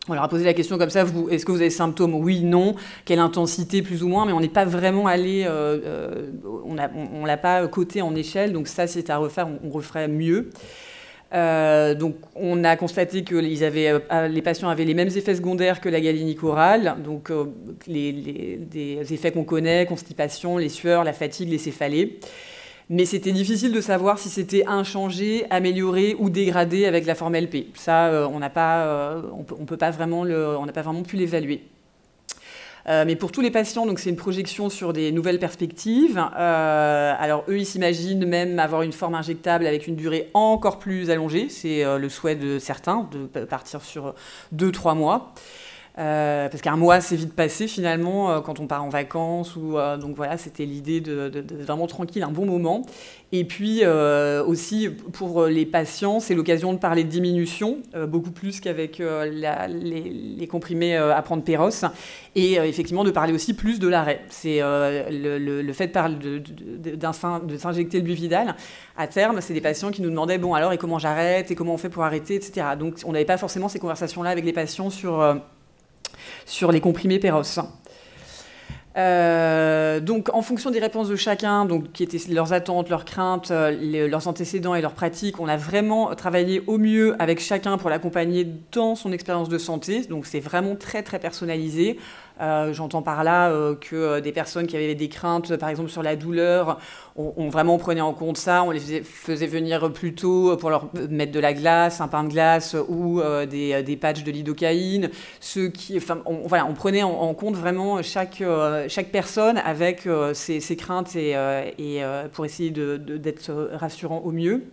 On leur a posé la question comme ça, est-ce que vous avez des symptômes? Oui, non. Quelle intensité, plus ou moins? Mais on n'est pas vraiment allé, on ne l'a pas coté en échelle, donc ça, c'est à refaire, on referait mieux. Donc, on a constaté que les patients avaient les mêmes effets secondaires que la galénique orale, donc des effets qu'on connaît, constipation, les sueurs, la fatigue, les céphalées. Mais c'était difficile de savoir si c'était inchangé, amélioré ou dégradé avec la forme LP. Ça, on n'a pas vraiment pu l'évaluer. Mais pour tous les patients, donc c'est une projection sur des nouvelles perspectives. Alors eux, ils s'imaginent même avoir une forme injectable avec une durée encore plus allongée. C'est le souhait de certains, de partir sur 2-3 mois. Parce qu'un mois, c'est vite passé finalement quand on part en vacances. Donc voilà, c'était l'idée de vraiment tranquille, un bon moment. Et puis aussi, pour les patients, c'est l'occasion de parler de diminution, beaucoup plus qu'avec les comprimés à prendre Péros. Et effectivement, de parler aussi plus de l'arrêt. C'est le fait de s'injecter le buvidal. À terme, c'est des patients qui nous demandaient, bon alors, et comment j'arrête, et comment on fait pour arrêter, etc. Donc on n'avait pas forcément ces conversations-là avec les patients sur les comprimés Péros. Donc, en fonction des réponses de chacun, donc, qui étaient leurs attentes, leurs craintes, leurs antécédents et leurs pratiques, on a vraiment travaillé au mieux avec chacun pour l'accompagner dans son expérience de santé. Donc, c'est vraiment très, très personnalisé. J'entends par là que des personnes qui avaient des craintes, par exemple sur la douleur, on vraiment prenait en compte ça. On les faisait venir plus tôt pour leur mettre de la glace, un pain de glace ou des patchs de lidocaïne. On prenait en compte vraiment chaque personne avec ses craintes et pour essayer d'être rassurant au mieux.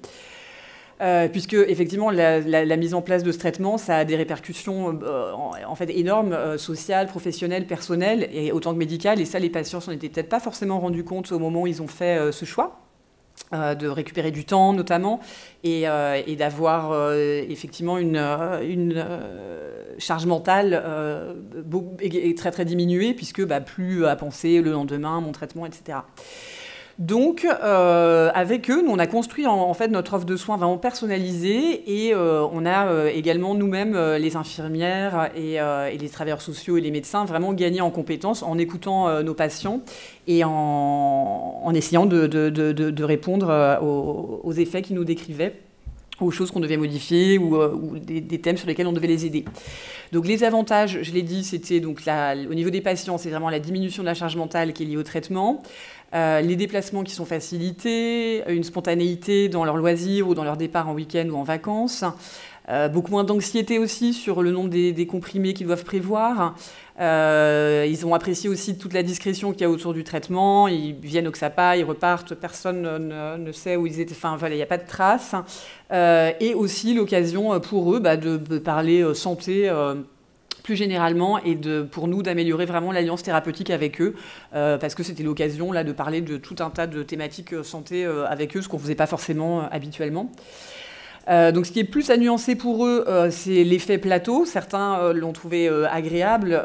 Puisque effectivement la mise en place de ce traitement, ça a des répercussions en fait énormes, sociales, professionnelles, personnelles et autant que médicales. Et ça, les patients s'en étaient peut-être pas forcément rendus compte au moment où ils ont fait ce choix. De récupérer du temps notamment et d'avoir effectivement une charge mentale très très diminuée, puisque plus à penser le lendemain, mon traitement, etc. Donc, avec eux, nous, on a construit en fait notre offre de soins vraiment personnalisée et on a également nous-mêmes, les infirmières et les travailleurs sociaux et les médecins, vraiment gagné en compétences en écoutant nos patients et en essayant de répondre aux effets qu'ils nous décrivaient, aux choses qu'on devait modifier ou des thèmes sur lesquels on devait les aider. Donc les avantages, je l'ai dit, c'était donc au niveau des patients, c'est vraiment la diminution de la charge mentale qui est liée au traitement, les déplacements qui sont facilités, une spontanéité dans leurs loisirs ou dans leur départ en week-end ou en vacances, beaucoup moins d'anxiété aussi sur le nombre des comprimés qu'ils doivent prévoir. Ils ont apprécié aussi toute la discrétion qu'il y a autour du traitement. Ils viennent au XAPA, ils repartent, personne ne sait où ils étaient. Enfin, voilà, il n'y a pas de traces. Et aussi l'occasion pour eux de parler santé plus généralement et pour nous d'améliorer vraiment l'alliance thérapeutique avec eux, parce que c'était l'occasion là de parler de tout un tas de thématiques santé avec eux, ce qu'on ne faisait pas forcément habituellement. Donc ce qui est plus à nuancer pour eux, c'est l'effet plateau. Certains l'ont trouvé agréable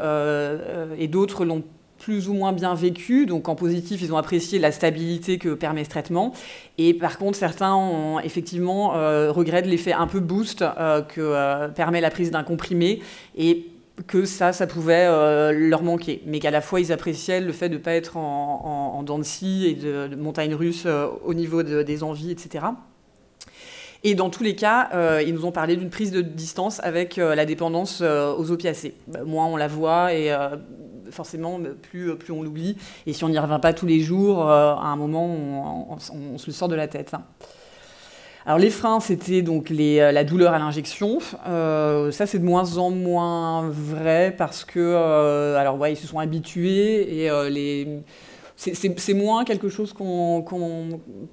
et d'autres l'ont plus ou moins bien vécu. Donc en positif, ils ont apprécié la stabilité que permet ce traitement. Et par contre, certains ont effectivement regrettent l'effet un peu boost que permet la prise d'un comprimé. Et que ça pouvait leur manquer, mais qu'à la fois ils appréciaient le fait de ne pas être en dents de scie et de montagne russe au niveau des envies, etc. Et dans tous les cas, ils nous ont parlé d'une prise de distance avec la dépendance aux opiacés. Moins on la voit et forcément plus on l'oublie. Et si on n'y revient pas tous les jours, à un moment on se le sort de la tête. Alors les freins, c'était donc la douleur à l'injection. Ça, c'est de moins en moins vrai parce que, alors ouais, ils se sont habitués et c'est moins quelque chose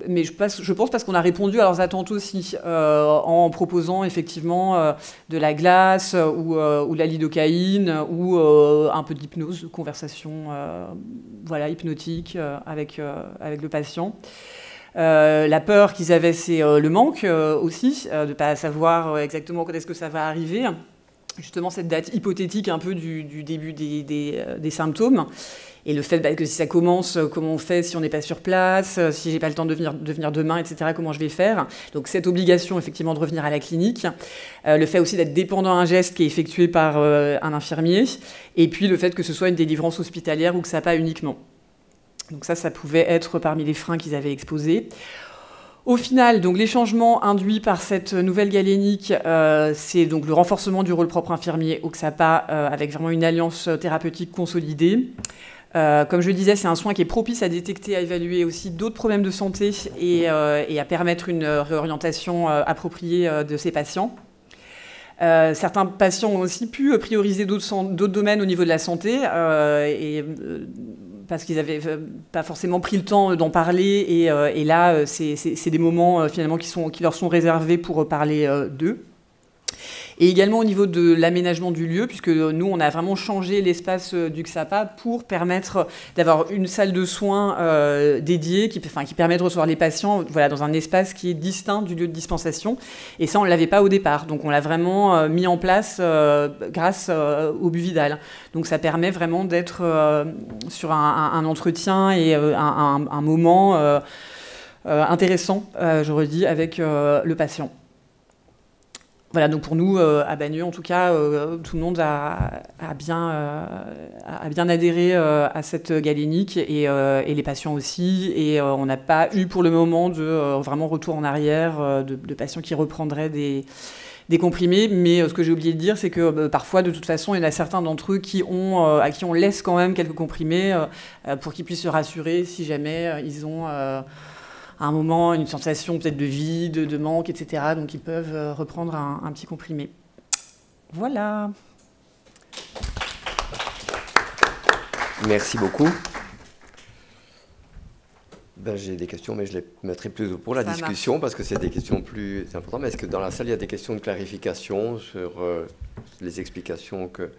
mais je pense parce qu'on a répondu à leurs attentes aussi en proposant effectivement de la glace ou de la lidocaïne ou un peu d'hypnose, de conversation, voilà, hypnotique avec le patient. La peur qu'ils avaient, c'est le manque aussi, de ne pas savoir exactement quand est-ce que ça va arriver. Justement, cette date hypothétique un peu du début des symptômes. Et le fait que si ça commence, comment on fait si on n'est pas sur place, si j'ai pas le temps de venir demain, etc., comment je vais faire. Donc cette obligation, effectivement, de revenir à la clinique. Le fait aussi d'être dépendant à un geste qui est effectué par un infirmier. Et puis le fait que ce soit une délivrance hospitalière ou que ça pas uniquement. Donc ça pouvait être parmi les freins qu'ils avaient exposés. Au final, donc, les changements induits par cette nouvelle galénique, c'est donc le renforcement du rôle propre infirmier au XAPA avec vraiment une alliance thérapeutique consolidée. Comme je le disais, c'est un soin qui est propice à détecter, à évaluer aussi d'autres problèmes de santé et à permettre une réorientation appropriée de ces patients. Certains patients ont aussi pu prioriser d'autres domaines au niveau de la santé parce qu'ils n'avaient pas forcément pris le temps d'en parler et là, c'est des moments finalement qui leur sont réservés pour parler d'eux. Et également au niveau de l'aménagement du lieu, puisque nous, on a vraiment changé l'espace du XAPA pour permettre d'avoir une salle de soins dédiée qui permet de recevoir les patients dans un espace qui est distinct du lieu de dispensation. Et ça, on ne l'avait pas au départ. Donc, on l'a vraiment mis en place grâce au Buvidal. Donc, ça permet vraiment d'être sur un entretien et un moment intéressant, je redis, avec le patient. Voilà, donc pour nous, à Bagneux, en tout cas, tout le monde a bien adhéré à cette galénique et les patients aussi. Et on n'a pas eu pour le moment de vraiment retour en arrière de patients qui reprendraient des comprimés. Mais ce que j'ai oublié de dire, c'est que parfois, de toute façon, il y en a certains d'entre eux à qui on laisse quand même quelques comprimés pour qu'ils puissent se rassurer si jamais ils ont... à un moment, une sensation peut-être de vide, de manque, etc. Donc, ils peuvent reprendre un petit comprimé. Voilà. Merci beaucoup. J'ai des questions, mais je les mettrai plus pour la discussion, parce que c'est des questions plus importantes. Mais est-ce que dans la salle, il y a des questions de clarification sur les explications que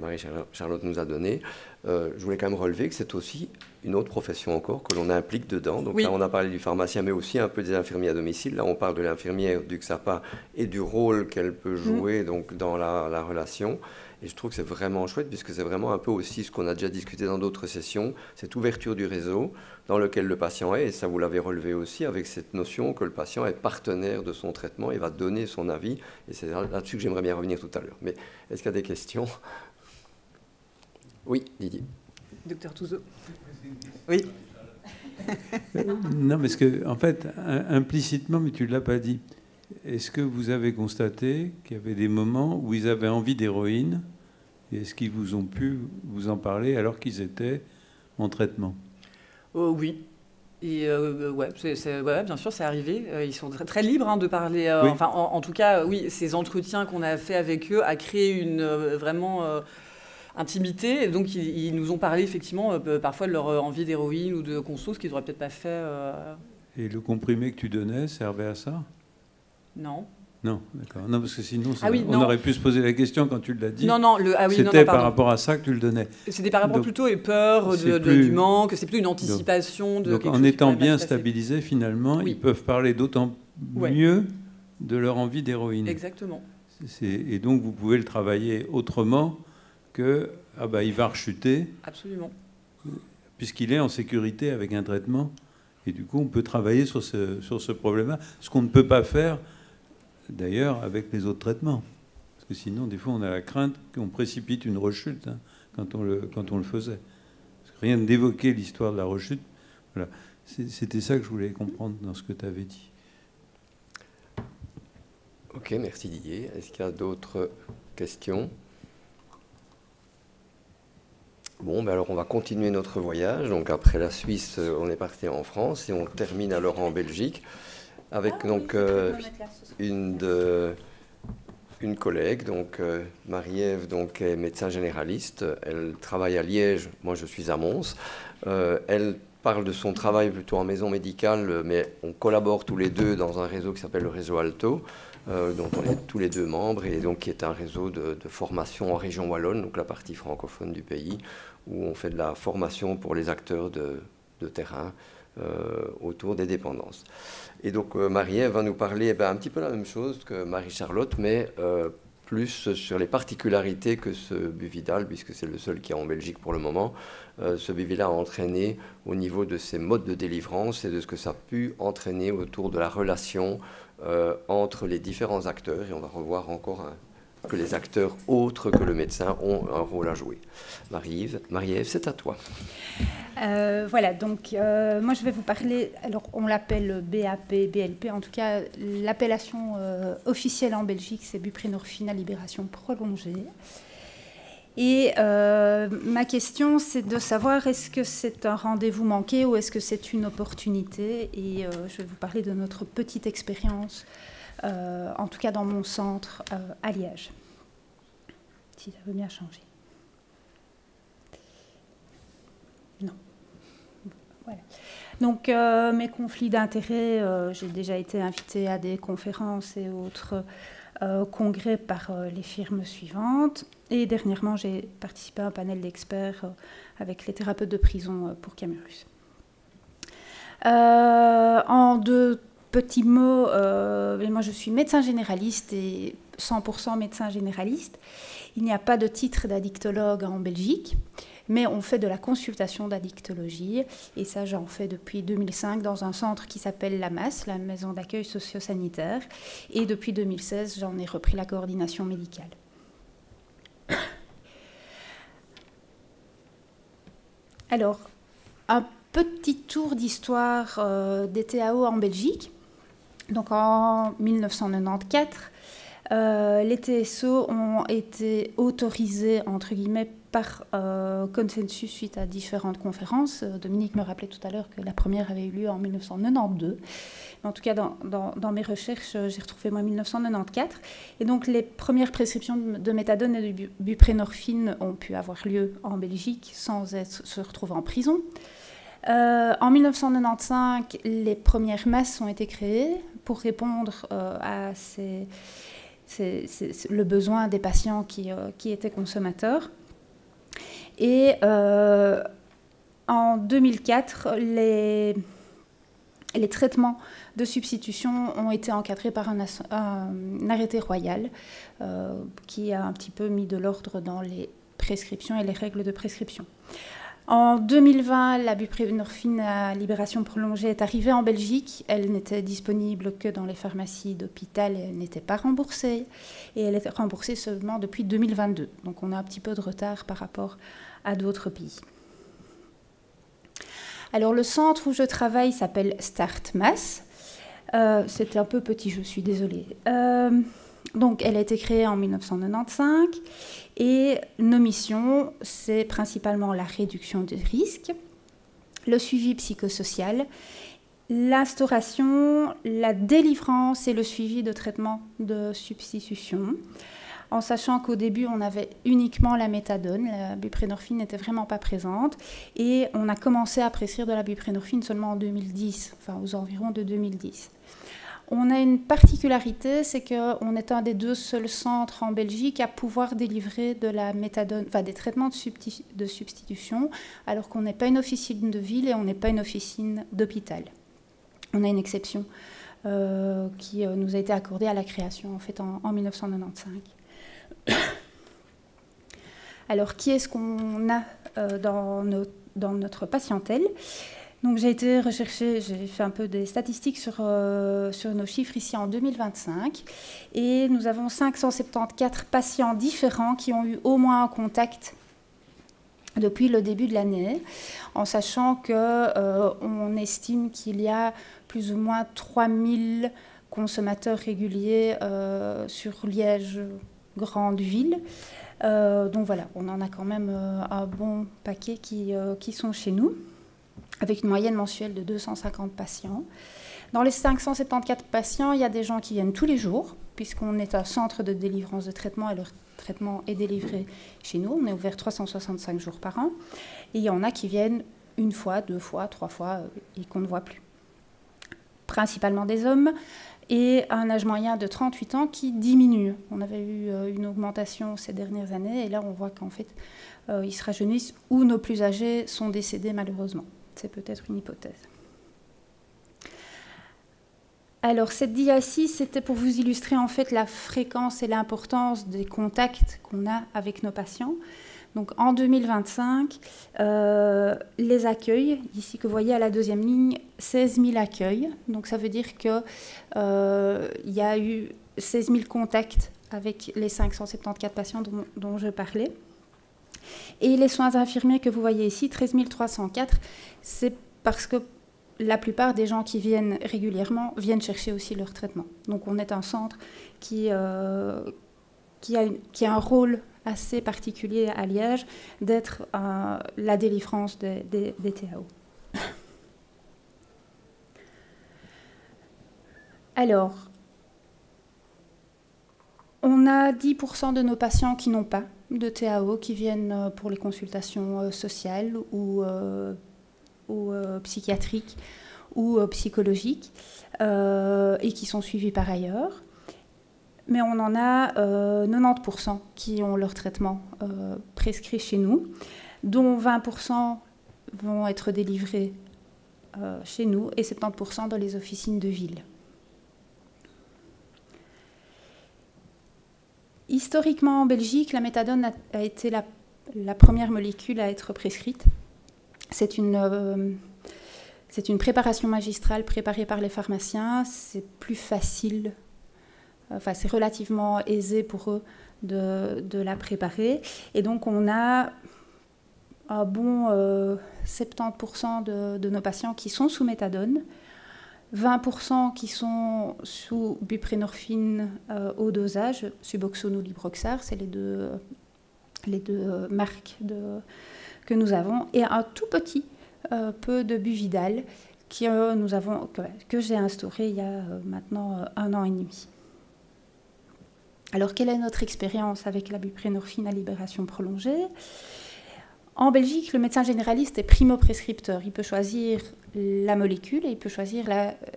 Marie-Charlotte nous a données? Je voulais quand même relever que c'est aussi une autre profession encore que l'on implique dedans. Donc oui. Là, on a parlé du pharmacien, mais aussi un peu des infirmiers à domicile. Là, on parle de l'infirmière du XAPA et du rôle qu'elle peut jouer donc, dans la relation. Et je trouve que c'est vraiment chouette, puisque c'est vraiment un peu aussi ce qu'on a déjà discuté dans d'autres sessions, cette ouverture du réseau dans lequel le patient est, et ça vous l'avez relevé aussi, avec cette notion que le patient est partenaire de son traitement et va donner son avis. Et c'est là-dessus que j'aimerais bien revenir tout à l'heure. Mais est-ce qu'il y a des questions? Oui, Didier. Docteur Touzeau. Oui. Non, parce que, en fait, implicitement, mais tu ne l'as pas dit, est-ce que vous avez constaté qu'il y avait des moments où ils avaient envie d'héroïne, et est-ce qu'ils vous ont pu vous en parler alors qu'ils étaient en traitement? Oui. Et ouais, bien sûr, c'est arrivé. Ils sont très, très libres de parler. Oui. Enfin, en tout cas, oui, ces entretiens qu'on a fait avec eux a créé une vraiment intimité. Donc, ils nous ont parlé effectivement parfois de leur envie d'héroïne ou de conso, ce qu'ils n'auraient peut-être pas fait. Et le comprimé que tu donnais servait à ça? Non. Non, d'accord. Non, parce que sinon, on aurait pu se poser la question quand tu l'as dit. Non, c'était par rapport à ça que tu le donnais. C'était par rapport plutôt aux peurs du manque, c'est plutôt une anticipation de quelque chose. En étant bien stabilisés, finalement, oui. Ils peuvent parler d'autant mieux de leur envie d'héroïne. Exactement. Et donc, vous pouvez le travailler autrement que il va rechuter. Absolument. Puisqu'il est en sécurité avec un traitement. Et du coup, on peut travailler sur ce problème-là. Ce qu'on ne peut pas faire, d'ailleurs, avec les autres traitements. Parce que sinon, des fois, on a la crainte qu'on précipite une rechute hein, quand on le faisait. Rien d'évoquer l'histoire de la rechute. Voilà. C'était ça que je voulais comprendre dans ce que tu avais dit. Ok, merci Didier. Est-ce qu'il y a d'autres questions? Bon, ben alors on va continuer notre voyage. Donc après la Suisse, on est parti en France et on termine alors en Belgique avec donc une collègue, donc Marie-Ève, donc est médecin généraliste. Elle travaille à Liège. Moi, je suis à Mons. Elle parle de son travail plutôt en maison médicale, mais on collabore tous les deux dans un réseau qui s'appelle le réseau Alto, dont on est tous les deux membres, et donc qui est un réseau de formation en région wallonne, donc la partie francophone du pays, où on fait de la formation pour les acteurs de terrain autour des dépendances. Et donc Marie-Ève va nous parler un petit peu la même chose que Marie-Charlotte, mais plus sur les particularités que ce Buvidal, puisque c'est le seul qui est en Belgique pour le moment, ce Buvidal a entraîné au niveau de ses modes de délivrance et de ce que ça a pu entraîner autour de la relation entre les différents acteurs. Et on va revoir encore que les acteurs autres que le médecin ont un rôle à jouer. Marie-Ève, c'est à toi. Voilà, donc moi je vais vous parler, alors on l'appelle BAP, BLP, en tout cas l'appellation officielle en Belgique c'est buprenorphine à libération prolongée. Et ma question c'est de savoir est-ce que c'est un rendez-vous manqué ou est-ce que c'est une opportunité, et je vais vous parler de notre petite expérience, en tout cas dans mon centre à Liège. Si ça veut bien changer. Non. Voilà. Donc, mes conflits d'intérêts, j'ai déjà été invitée à des conférences et autres congrès par les firmes suivantes. Et dernièrement, j'ai participé à un panel d'experts avec les thérapeutes de prison pour Camurus. En deux petits mots, moi je suis médecin généraliste et 100% médecin généraliste. Il n'y a pas de titre d'addictologue en Belgique, mais on fait de la consultation d'addictologie, et ça j'en fais depuis 2005 dans un centre qui s'appelle la MAS, la Maison d'accueil socio-sanitaire, et depuis 2016 j'en ai repris la coordination médicale. Alors, un petit tour d'histoire des TAO en Belgique. Donc en 1994, les TSO ont été autorisés, entre guillemets, par consensus suite à différentes conférences. Dominique me rappelait tout à l'heure que la première avait eu lieu en 1992. Mais en tout cas, dans mes recherches, j'ai retrouvé moi 1994. Et donc, les premières prescriptions de méthadone et de buprenorphine ont pu avoir lieu en Belgique sans se retrouver en prison. En 1995, les premières masses ont été créées pour répondre à le besoin des patients qui étaient consommateurs. Et en 2004, les traitements de substitution ont été encadrés par un arrêté royal qui a un petit peu mis de l'ordre dans les prescriptions et les règles de prescription. En 2020, la buprenorphine à libération prolongée est arrivée en Belgique. Elle n'était disponible que dans les pharmacies d'hôpital et elle n'était pas remboursée. Et elle est remboursée seulement depuis 2022. Donc on a un petit peu de retard par rapport à d'autres pays. Alors le centre où je travaille s'appelle StartMass. C'était un peu petit, je suis désolée. Donc elle a été créée en 1995. Et nos missions, c'est principalement la réduction des risques, le suivi psychosocial, l'instauration, la délivrance et le suivi de traitement de substitution. En sachant qu'au début, on avait uniquement la méthadone, la buprenorphine n'était vraiment pas présente. Et on a commencé à prescrire de la buprenorphine seulement en 2010, enfin aux environs de 2010. On a une particularité, c'est qu'on est un des 2 seuls centres en Belgique à pouvoir délivrer de la méthadone, enfin des traitements de substitution, alors qu'on n'est pas une officine de ville et on n'est pas une officine d'hôpital. On a une exception qui nous a été accordée à la création, en fait, en 1995. Alors, qui est-ce qu'on a dans notre patientèle ? Donc j'ai été rechercher, j'ai fait un peu des statistiques sur nos chiffres ici en 2025 et nous avons 574 patients différents qui ont eu au moins un contact depuis le début de l'année, en sachant qu'on estime qu'il y a plus ou moins 3000 consommateurs réguliers sur Liège, grande ville. Donc voilà, on en a quand même un bon paquet qui sont chez nous, avec une moyenne mensuelle de 250 patients. Dans les 574 patients, il y a des gens qui viennent tous les jours, puisqu'on est un centre de délivrance de traitement et leur traitement est délivré chez nous. On est ouvert 365 jours par an. Et il y en a qui viennent une fois, 2 fois, 3 fois et qu'on ne voit plus. Principalement des hommes et un âge moyen de 38 ans qui diminue. On avait eu une augmentation ces dernières années et là on voit qu'en fait ils se rajeunissent ou nos plus âgés sont décédés malheureusement. C'est peut-être une hypothèse. Alors cette dia-ci, c'était pour vous illustrer en fait la fréquence et l'importance des contacts qu'on a avec nos patients. Donc en 2025, les accueils, ici que vous voyez à la deuxième ligne, 16 000 accueils. Donc ça veut dire qu'il y a eu 16 000 contacts avec les 574 patients dont je parlais. Et les soins infirmiers que vous voyez ici, 13 304, c'est parce que la plupart des gens qui viennent régulièrement viennent chercher aussi leur traitement. Donc on est un centre qui a un rôle assez particulier à Liège d'être la délivrance des TAO. Alors, on a 10% de nos patients qui n'ont pas de TAO, qui viennent pour les consultations sociales ou psychiatriques ou psychologiques et qui sont suivis par ailleurs. Mais on en a 90% qui ont leur traitement prescrit chez nous, dont 20% vont être délivrés chez nous et 70% dans les officines de ville. Historiquement, en Belgique, la méthadone a été la première molécule à être prescrite. C'est une préparation magistrale préparée par les pharmaciens. C'est plus facile, enfin c'est relativement aisé pour eux de la préparer. Et donc on a un bon 70% de nos patients qui sont sous méthadone, 20% qui sont sous buprenorphine haut dosage, Suboxone ou Libroxar, c'est les deux marques que nous avons, et un tout petit peu de Buvidal que j'ai instauré il y a maintenant 1 an et demi. Alors, quelle est notre expérience avec la buprenorphine à libération prolongée ? En Belgique, le médecin généraliste est primo-prescripteur. Il peut choisir la molécule et il peut choisir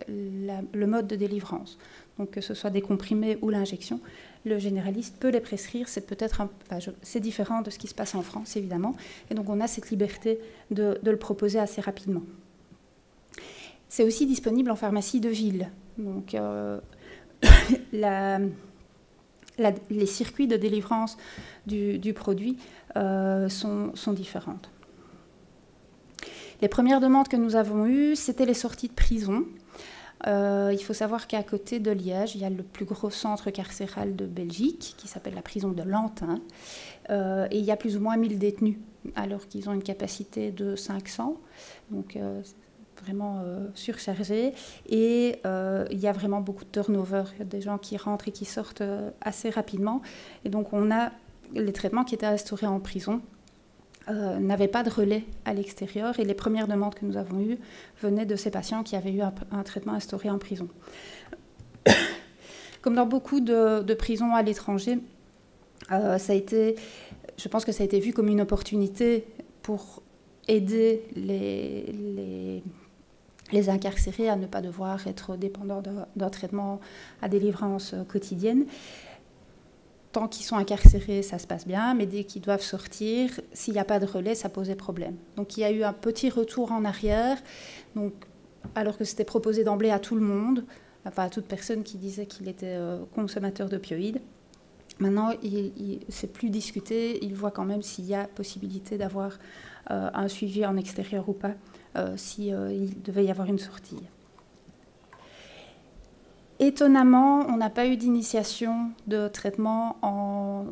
le mode de délivrance. Donc, que ce soit des comprimés ou l'injection, le généraliste peut les prescrire. C'est différent de ce qui se passe en France, évidemment. Et donc, on a cette liberté de le proposer assez rapidement. C'est aussi disponible en pharmacie de ville. Donc, les circuits de délivrance du produit sont différentes. Les premières demandes que nous avons eues, c'était les sorties de prison. Il faut savoir qu'à côté de Liège, il y a le plus gros centre carcéral de Belgique, qui s'appelle la prison de Lantin. Et il y a plus ou moins 1000 détenus, alors qu'ils ont une capacité de 500. Donc, vraiment surchargé. Et il y a vraiment beaucoup de turnover. Il y a des gens qui rentrent et qui sortent assez rapidement. Et donc, on a les traitements qui étaient instaurés en prison n'avaient pas de relais à l'extérieur. Et les premières demandes que nous avons eues venaient de ces patients qui avaient eu un traitement instauré en prison. Comme dans beaucoup de prisons à l'étranger, je pense que ça a été vu comme une opportunité pour aider les incarcérés à ne pas devoir être dépendants d'un traitement à délivrance quotidienne. Tant qu'ils sont incarcérés, ça se passe bien, mais dès qu'ils doivent sortir, s'il n'y a pas de relais, ça posait problème. Donc il y a eu un petit retour en arrière, donc, alors que c'était proposé d'emblée à tout le monde, enfin à toute personne qui disait qu'il était consommateur d'opioïdes. Maintenant, c'est plus discuté, il voit quand même s'il y a possibilité d'avoir un suivi en extérieur ou pas s'il devait y avoir une sortie. Étonnamment, on n'a pas eu d'initiation de traitement en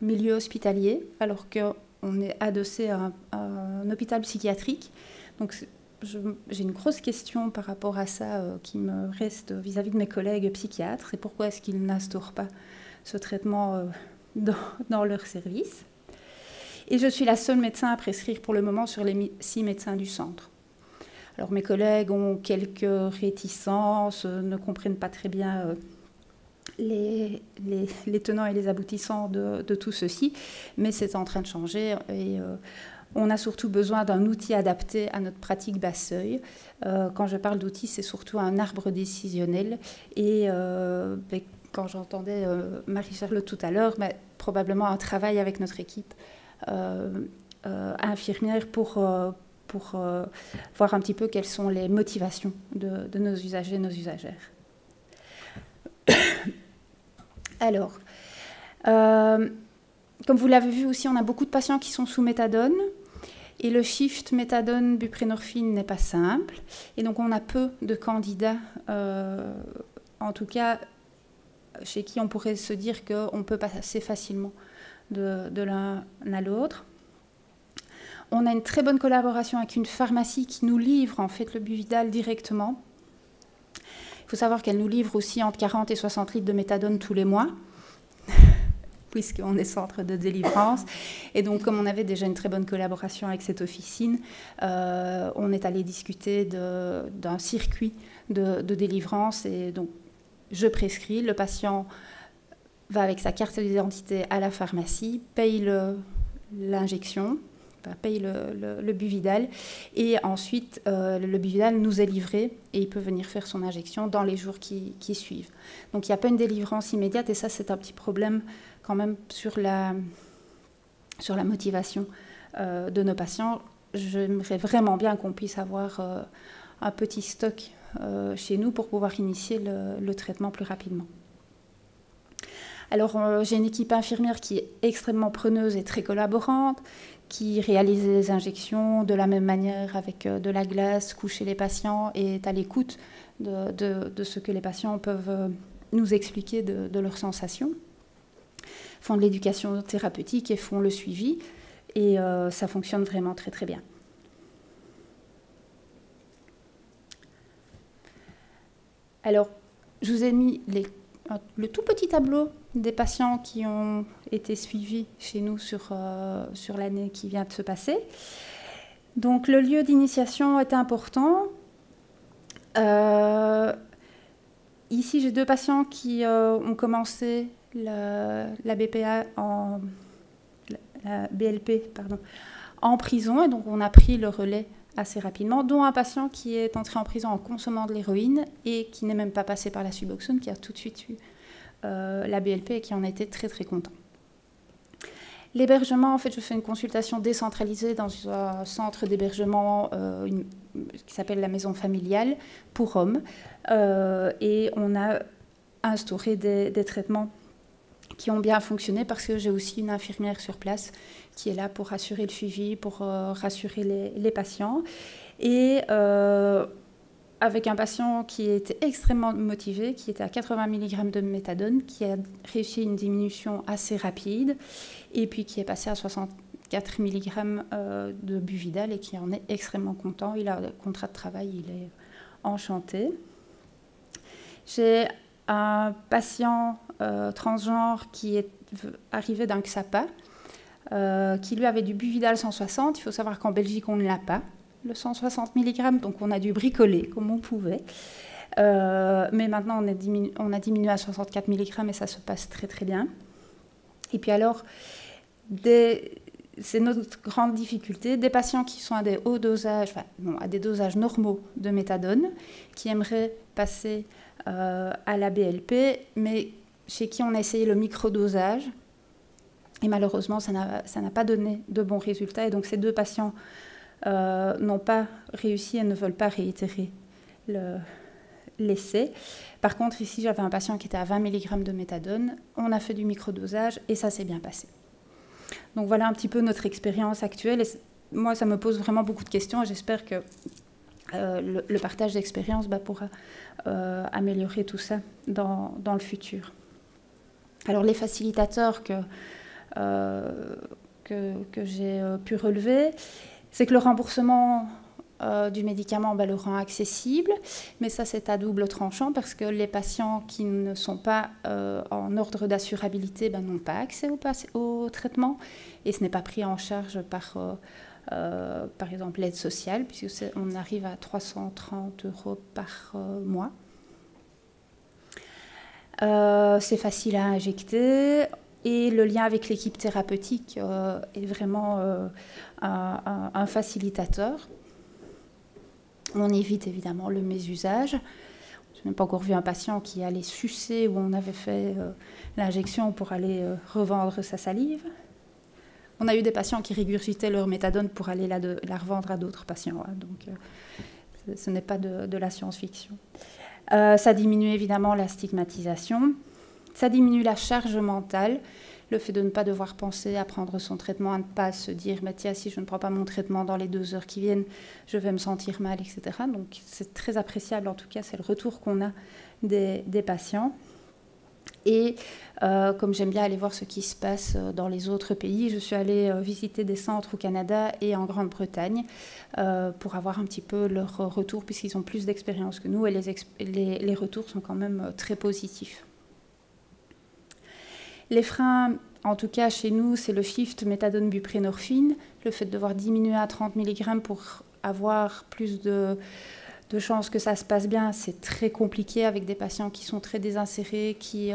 milieu hospitalier, alors qu'on est adossé à un hôpital psychiatrique. Donc, j'ai une grosse question par rapport à ça qui me reste vis-à-vis de mes collègues psychiatres. Et pourquoi est-ce qu'ils n'instaurent pas ce traitement dans leur service? Et je suis la seule médecin à prescrire pour le moment sur les 6 médecins du centre. Alors mes collègues ont quelques réticences, ne comprennent pas très bien les tenants et les aboutissants de tout ceci, mais c'est en train de changer et on a surtout besoin d'un outil adapté à notre pratique basse seuil. Quand je parle d'outil, c'est surtout un arbre décisionnel et quand j'entendais Marie-Charlotte tout à l'heure, probablement un travail avec notre équipe infirmière pour voir un petit peu quelles sont les motivations de nos usagers et nos usagères. Alors, comme vous l'avez vu aussi, on a beaucoup de patients qui sont sous méthadone. Et le shift méthadone-buprenorphine n'est pas simple. Et donc, on a peu de candidats, en tout cas, chez qui on pourrait se dire qu'on peut passer facilement de l'un à l'autre. On a une très bonne collaboration avec une pharmacie qui nous livre en fait le Buvidal directement. Il faut savoir qu'elle nous livre aussi entre 40 et 60 litres de méthadone tous les mois, puisqu'on est centre de délivrance. Et donc, comme on avait déjà une très bonne collaboration avec cette officine, on est allé discuter d'un circuit de délivrance. Et donc, je prescris, le patient va avec sa carte d'identité à la pharmacie, paye l'injection, paye le Buvidal, et ensuite le Buvidal nous est livré et il peut venir faire son injection dans les jours qui suivent. Donc il n'y a pas une délivrance immédiate et ça c'est un petit problème quand même sur la motivation de nos patients. J'aimerais vraiment bien qu'on puisse avoir un petit stock chez nous pour pouvoir initier le traitement plus rapidement. Alors, j'ai une équipe infirmière qui est extrêmement preneuse et très collaborante, qui réalise les injections de la même manière avec de la glace, coucher les patients et est à l'écoute de ce que les patients peuvent nous expliquer de leurs sensations. Font de l'éducation thérapeutique et font le suivi. Et ça fonctionne vraiment très très bien. Alors, je vous ai mis le tout petit tableau des patients qui ont été suivis chez nous sur l'année qui vient de se passer. Donc, le lieu d'initiation est important. Ici, j'ai 2 patients qui ont commencé la BPA la BLP, en prison, et donc on a pris le relais assez rapidement, dont un patient qui est entré en prison en consommant de l'héroïne et qui n'est même pas passé par la Suboxone, qui a tout de suite eu la BLP et qui en a été très très content. L'hébergement, en fait, je fais une consultation décentralisée dans un centre d'hébergement qui s'appelle la maison familiale pour hommes, et on a instauré des traitements qui ont bien fonctionné parce que j'ai aussi une infirmière sur place qui est là pour assurer le suivi, pour rassurer les patients. Et avec un patient qui était extrêmement motivé, qui était à 80 mg de méthadone, qui a réussi une diminution assez rapide, et puis qui est passé à 64 mg de Buvidal et qui en est extrêmement content. Il a un contrat de travail, il est enchanté. J'ai un patient transgenre qui est arrivé d'un XAPA, qui lui avait du Buvidal 160. Il faut savoir qu'en Belgique, on ne l'a pas, le 160 mg, donc on a dû bricoler comme on pouvait. Mais maintenant, on a diminué à 64 mg et ça se passe très très bien. Et puis alors, c'est notre grande difficulté, des patients qui sont à des hauts dosages, à des dosages normaux de méthadone, qui aimeraient passer à la BLP, mais chez qui on a essayé le microdosage. Et malheureusement, ça n'a pas donné de bons résultats. Et donc, ces 2 patients n'ont pas réussi et ne veulent pas réitérer l'essai. Par contre, ici, j'avais un patient qui était à 20 mg de méthadone. On a fait du microdosage et ça s'est bien passé. Donc, voilà un petit peu notre expérience actuelle. Et moi, ça me pose vraiment beaucoup de questions et j'espère que le partage d'expérience pourra améliorer tout ça dans le futur. Alors les facilitateurs que j'ai pu relever, c'est que le remboursement du médicament le rend accessible, mais ça c'est à double tranchant parce que les patients qui ne sont pas en ordre d'assurabilité n'ont pas accès au traitement et ce n'est pas pris en charge par exemple l'aide sociale, puisqu'on arrive à 330 € par mois. C'est facile à injecter et le lien avec l'équipe thérapeutique est vraiment un facilitateur. On évite évidemment le mésusage. Je n'ai pas encore vu un patient qui allait sucer où on avait fait l'injection pour aller revendre sa salive. On a eu des patients qui régurgitaient leur méthadone pour aller la revendre à d'autres patients. Donc ce n'est pas de la science-fiction. Ça diminue évidemment la stigmatisation. Ça diminue la charge mentale. Le fait de ne pas devoir penser à prendre son traitement, à ne pas se dire « tiens, si je ne prends pas mon traitement dans les 2 heures qui viennent, je vais me sentir mal, etc. » Donc c'est très appréciable, en tout cas, c'est le retour qu'on a des patients. Et comme j'aime bien aller voir ce qui se passe dans les autres pays, je suis allée visiter des centres au Canada et en Grande-Bretagne pour avoir un petit peu leur retour, puisqu'ils ont plus d'expérience que nous et les retours sont quand même très positifs. Les freins, en tout cas chez nous, c'est le shift méthadone-buprenorphine, le fait de devoir diminuer à 30 mg pour avoir plus de chances que ça se passe bien. C'est très compliqué avec des patients qui sont très désinsérés, qui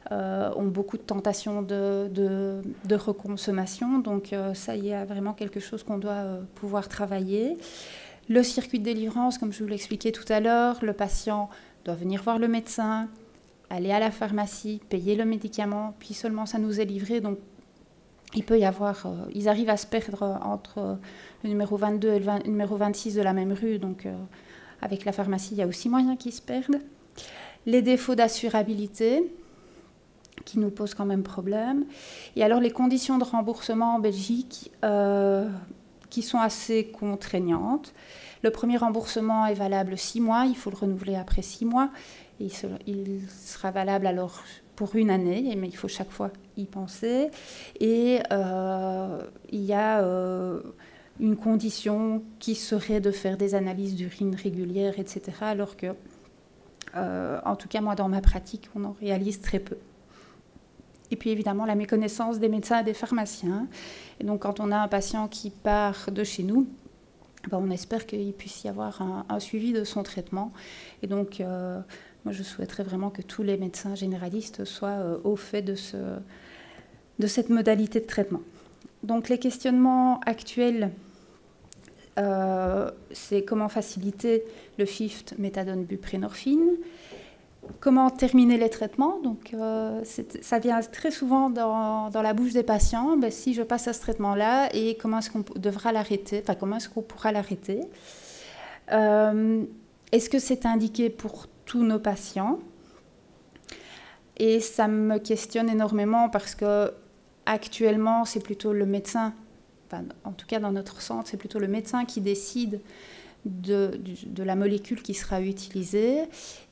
ont beaucoup de tentations de reconsommation. Donc ça, il y a vraiment quelque chose qu'on doit pouvoir travailler. Le circuit de délivrance, comme je vous l'expliquais tout à l'heure, le patient doit venir voir le médecin, aller à la pharmacie, payer le médicament, puis seulement ça nous est livré. Donc, il peut y avoir... ils arrivent à se perdre entre le numéro 22 et le numéro 26 de la même rue. Donc, avec la pharmacie, il y a aussi moyen qu'ils se perdent. Les défauts d'assurabilité, qui nous posent quand même problème. Et alors, les conditions de remboursement en Belgique, qui sont assez contraignantes. Le premier remboursement est valable 6 mois. Il faut le renouveler après 6 mois. Il sera valable alors pour 1 année, mais il faut chaque fois y penser. Et il y a une condition qui serait de faire des analyses d'urine régulières, etc. Alors que, en tout cas, moi, dans ma pratique, on en réalise très peu. Et puis, évidemment, la méconnaissance des médecins et des pharmaciens. Et donc, quand on a un patient qui part de chez nous, on espère qu'il puisse y avoir un suivi de son traitement. Et donc... moi, je souhaiterais vraiment que tous les médecins généralistes soient au fait de cette modalité de traitement. Donc, les questionnements actuels, c'est comment faciliter le shift méthadone-buprenorphine, comment terminer les traitements. Donc, ça vient très souvent dans la bouche des patients. Si je passe à ce traitement-là, et comment est-ce qu'on devra l'arrêter, enfin, comment est-ce qu'on pourra l'arrêter. Est-ce que c'est indiqué pour tous nos patients? Et ça me questionne énormément parce que actuellement, c'est plutôt le médecin, enfin, en tout cas dans notre centre, c'est plutôt le médecin qui décide de la molécule qui sera utilisée.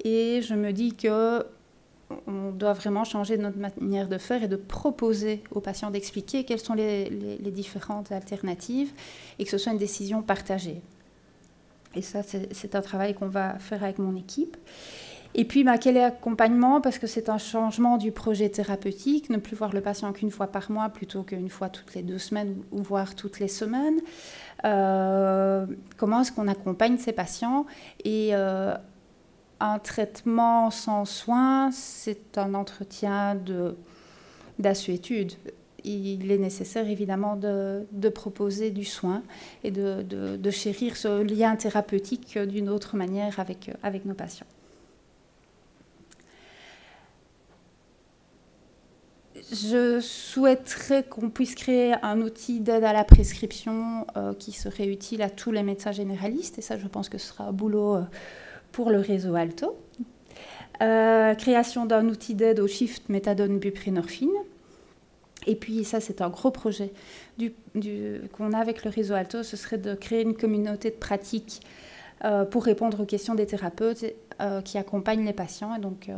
Et je me dis qu'on doit vraiment changer notre manière de faire et de proposer aux patients d'expliquer quelles sont les différentes alternatives et que ce soit une décision partagée. Et ça, c'est un travail qu'on va faire avec mon équipe. Et puis, quel est l'accompagnement? Parce que c'est un changement du projet thérapeutique, ne plus voir le patient qu'une fois par mois plutôt qu'une fois toutes les 2 semaines ou voire toutes les semaines. Comment est-ce qu'on accompagne ces patients? Et un traitement sans soins, c'est un entretien d'assuétude. Il est nécessaire évidemment de proposer du soin et de chérir ce lien thérapeutique d'une autre manière avec nos patients. Je souhaiterais qu'on puisse créer un outil d'aide à la prescription qui serait utile à tous les médecins généralistes, et ça je pense que ce sera un boulot pour le réseau Alto. Création d'un outil d'aide au shift méthadone-buprenorphine. Et puis ça, c'est un gros projet qu'on a avec le réseau Alto, ce serait de créer une communauté de pratique pour répondre aux questions des thérapeutes qui accompagnent les patients. Et donc,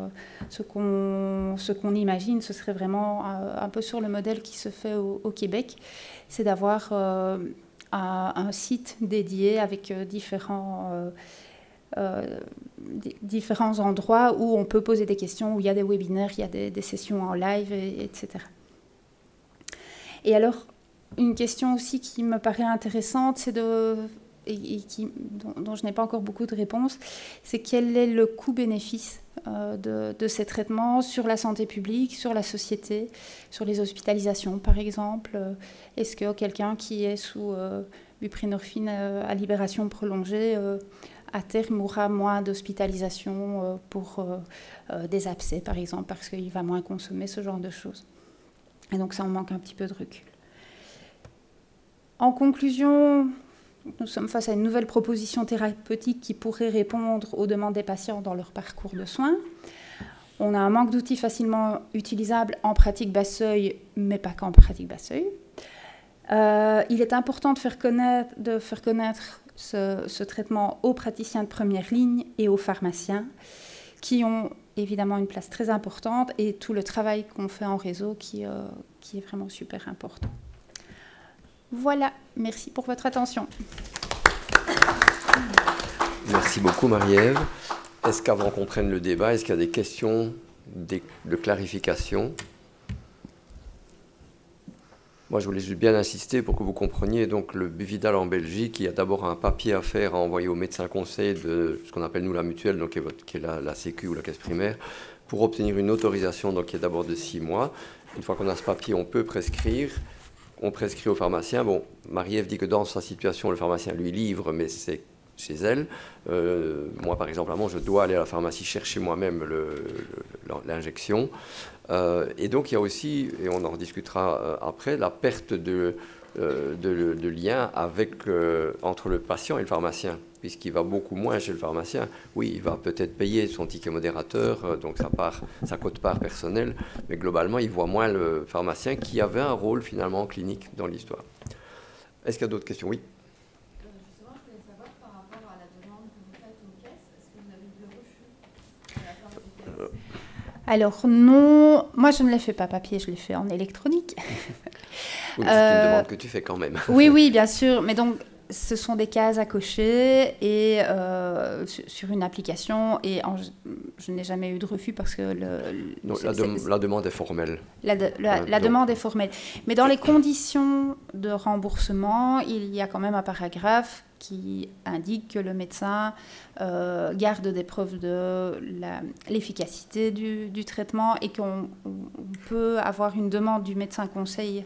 ce qu'on imagine, ce serait vraiment un peu sur le modèle qui se fait au Québec, c'est d'avoir un site dédié avec différents endroits où on peut poser des questions, où il y a des webinaires, il y a des sessions en live, etc. Et alors, une question aussi qui me paraît intéressante, c'est dont je n'ai pas encore beaucoup de réponses, c'est quel est le coût-bénéfice de ces traitements sur la santé publique, sur la société, sur les hospitalisations par exemple. Est-ce que quelqu'un qui est sous buprenorphine à libération prolongée, à terme aura moins d'hospitalisation pour des abcès par exemple, parce qu'il va moins consommer ce genre de choses. Et donc ça, on manque un petit peu de recul. En conclusion, nous sommes face à une nouvelle proposition thérapeutique qui pourrait répondre aux demandes des patients dans leur parcours de soins. On a un manque d'outils facilement utilisables en pratique basse seuil, mais pas qu'en pratique basse seuil. Il est important de faire connaître ce traitement aux praticiens de première ligne et aux pharmaciens, qui ont évidemment une place très importante, et tout le travail qu'on fait en réseau qui est vraiment super important. Voilà, merci pour votre attention. Merci beaucoup Marie-Ève. Est-ce qu'avant qu'on prenne le débat, est-ce qu'il y a des questions de clarification? Moi, je voulais juste bien insister pour que vous compreniez. Donc, le Buvidal en Belgique, il y a d'abord un papier à faire, à envoyer au médecin conseil de ce qu'on appelle nous la mutuelle, donc qui est la Sécu ou la caisse primaire, pour obtenir une autorisation, donc qui est d'abord de 6 mois. Une fois qu'on a ce papier, on peut prescrire. On prescrit au pharmacien. Bon, Marie-Ève dit que dans sa situation, le pharmacien lui livre, mais c'est chez elle. Moi, par exemple, je dois aller à la pharmacie chercher moi-même l'injection. Et donc, il y a aussi, et on en discutera après, la perte de lien entre le patient et le pharmacien, puisqu'il va beaucoup moins chez le pharmacien. Oui, il va peut-être payer son ticket modérateur, donc sa quote-part personnelle, mais globalement, il voit moins le pharmacien qui avait un rôle finalement clinique dans l'histoire. Est-ce qu'il y a d'autres questions? Oui. Justement, je voulais savoir par rapport à la demande que vous faites aux caisses, est-ce que vous avez eu le refus à la part des caisses? Alors non, moi je ne l'ai fait pas papier, je l'ai fait en électronique. Oui, c'est une demande que tu fais quand même. Oui, bien sûr, mais donc ce sont des cases à cocher et sur une application, et je n'ai jamais eu de refus parce que la demande est formelle. La demande est formelle. Mais dans les conditions de remboursement, il y a quand même un paragraphe qui indique que le médecin garde des preuves de l'efficacité du traitement, et qu'on peut avoir une demande du médecin conseil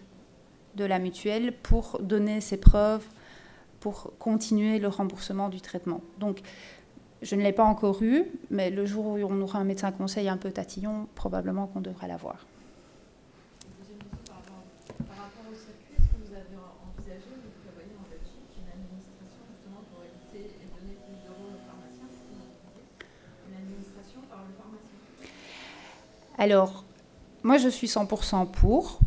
de la mutuelle pour donner ces preuves pour continuer le remboursement du traitement. Donc, je ne l'ai pas encore eu, mais le jour où on aura un médecin conseil un peu tatillon, probablement qu'on devra l'avoir. Deuxième question par rapport au circuit, est-ce que vous avez envisagé de prévoyer en Belgique une administration justement pour éviter et donner plus de rôle aux pharmaciens, une administration par le pharmacien? Alors, moi je suis 100% pour,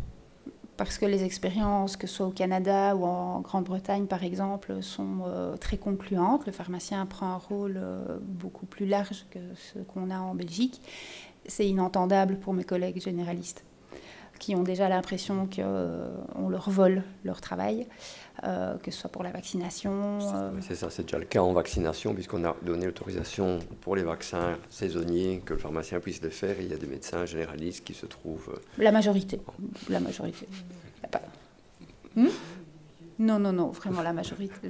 parce que les expériences, que ce soit au Canada ou en Grande-Bretagne par exemple, sont très concluantes. Le pharmacien prend un rôle beaucoup plus large que ce qu'on a en Belgique. C'est inentendable pour mes collègues généralistes, qui ont déjà l'impression qu'on leur vole leur travail, que ce soit pour la vaccination. C'est ça, c'est déjà le cas en vaccination, puisqu'on a donné l'autorisation pour les vaccins saisonniers, que le pharmacien puisse les faire, et il y a des médecins généralistes qui se trouvent... La majorité. La majorité. Pas... Non, vraiment la majorité.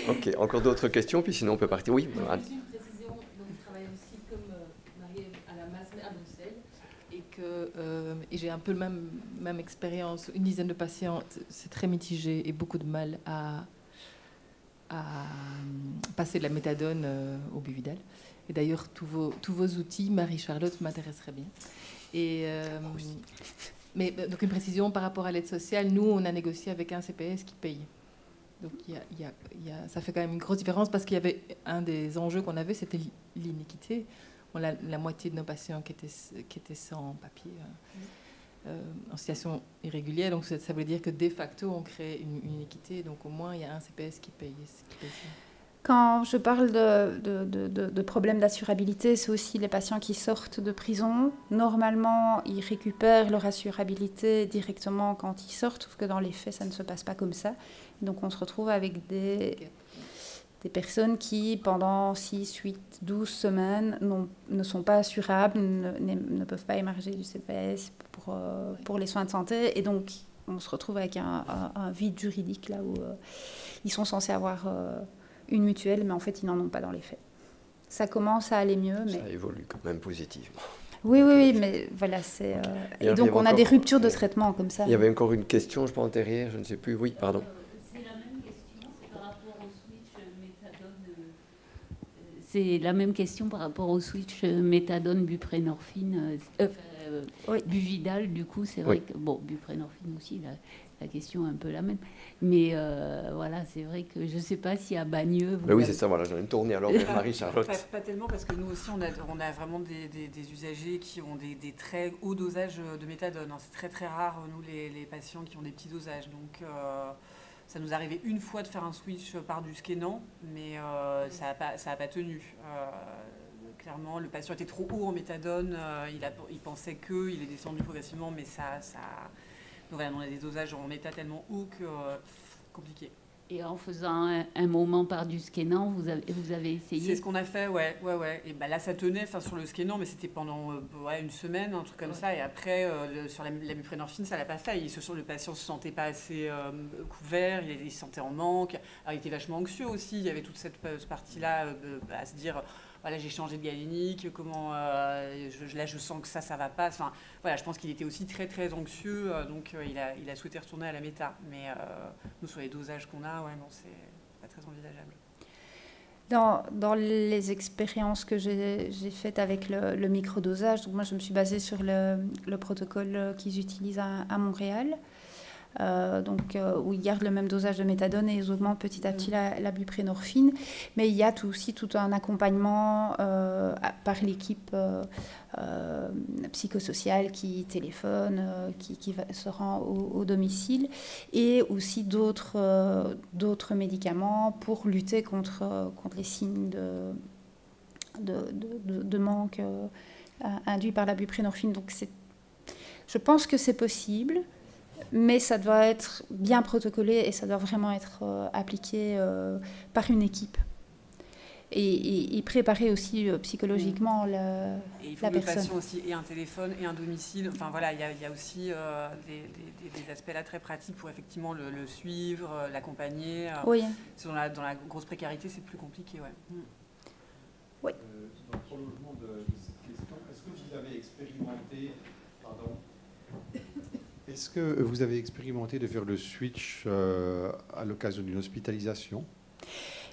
Ok, encore d'autres questions, puis sinon on peut partir. Oui. Juste une précision, donc je travaille aussi comme Marie-Ève à la masse à Bruxelles, et j'ai un peu la même expérience, une dizaine de patients, c'est très mitigé et beaucoup de mal à passer de la méthadone au Buvidal. Et d'ailleurs, tous vos outils, Marie-Charlotte, m'intéresseraient bien. Mais donc une précision par rapport à l'aide sociale, nous, on a négocié avec un CPS qui paye. Donc ça fait quand même une grosse différence, parce qu'il y avait un des enjeux qu'on avait, c'était l'iniquité. On a la moitié de nos patients qui étaient sans papier, en situation irrégulière. Donc ça veut dire que de facto, on crée une iniquité. Donc au moins, il y a un CPS qui paye ça. Quand je parle de problèmes d'assurabilité, c'est aussi les patients qui sortent de prison. Normalement, ils récupèrent leur assurabilité directement quand ils sortent, sauf que dans les faits, ça ne se passe pas comme ça. Donc on se retrouve avec des personnes qui, pendant 6, 8, 12 semaines, ne sont pas assurables, ne peuvent pas émarger du CPS pour les soins de santé. Et donc, on se retrouve avec un vide juridique, là où ils sont censés avoir une mutuelle, mais en fait, ils n'en ont pas dans les faits. Ça commence à aller mieux. Mais... Ça évolue quand même positivement. Oui, mais voilà, c'est... Et donc, on a des ruptures de traitement comme ça. Il y avait encore une question, je pense, derrière, je ne sais plus. Oui, pardon. C'est la même question, c'est par rapport au switch méthadone... C'est la même question par rapport au switch méthadone, buprenorphine, oui. Buvidal, du coup, c'est vrai que... Bon, buprenorphine aussi, la question est un peu la même. Mais voilà, c'est vrai que je ne sais pas si à Bagneux... Oui, c'est ça, voilà, j'en ai tourné alors vers Marie-Charlotte. Pas tellement, parce que nous aussi, on a vraiment des usagers qui ont des très hauts dosages de méthadone. C'est très très rare, nous, les patients qui ont des petits dosages. Donc, ça nous arrivait une fois de faire un switch par du Skénan, mais ça n'a pas tenu. Clairement, le patient était trop haut en méthadone, il pensait qu'il est descendu progressivement, mais ça... Donc voilà, on a des dosages en état tellement haut que compliqué. Et en faisant un moment par du Skénan, vous avez essayé? C'est ce qu'on a fait, ouais. Et bah là, ça tenait sur le Skénan, mais c'était pendant une semaine, un truc comme ça. Et après, sur la buprenorphine, ça l'a pas fait. Le patient se sentait pas assez couvert, il se sentait en manque. Alors, il était vachement anxieux aussi. Il y avait toute cette partie-là à se dire... Voilà, j'ai changé de galénique, comment là je sens que ça va pas. Enfin, voilà, je pense qu'il était aussi très très anxieux, donc il a souhaité retourner à la méta. Mais nous, sur les dosages qu'on a, non, c'est pas très envisageable. Dans les expériences que j'ai faites avec le microdosage, donc moi je me suis basée sur le protocole qu'ils utilisent à Montréal. Où ils gardent le même dosage de méthadone et ils augmentent petit à petit la buprenorphine. Mais il y a aussi tout un accompagnement par l'équipe psychosociale qui téléphone, qui se rend au domicile, et aussi d'autres médicaments pour lutter contre les signes de manque induits par la buprenorphine. Donc je pense que c'est possible. Mais ça doit être bien protocolé et ça doit vraiment être appliqué par une équipe. Et préparer aussi psychologiquement la personne. Et il faut que le patient aussi ait un téléphone et un domicile. Enfin voilà, il y a aussi des aspects là très pratiques pour effectivement le suivre, l'accompagner. Oui. Dans la grosse précarité, c'est plus compliqué, ouais. Oui. Dans le prolongement de cette question, est-ce que vous avez expérimenté... Est-ce que vous avez expérimenté de faire le switch à l'occasion d'une hospitalisation?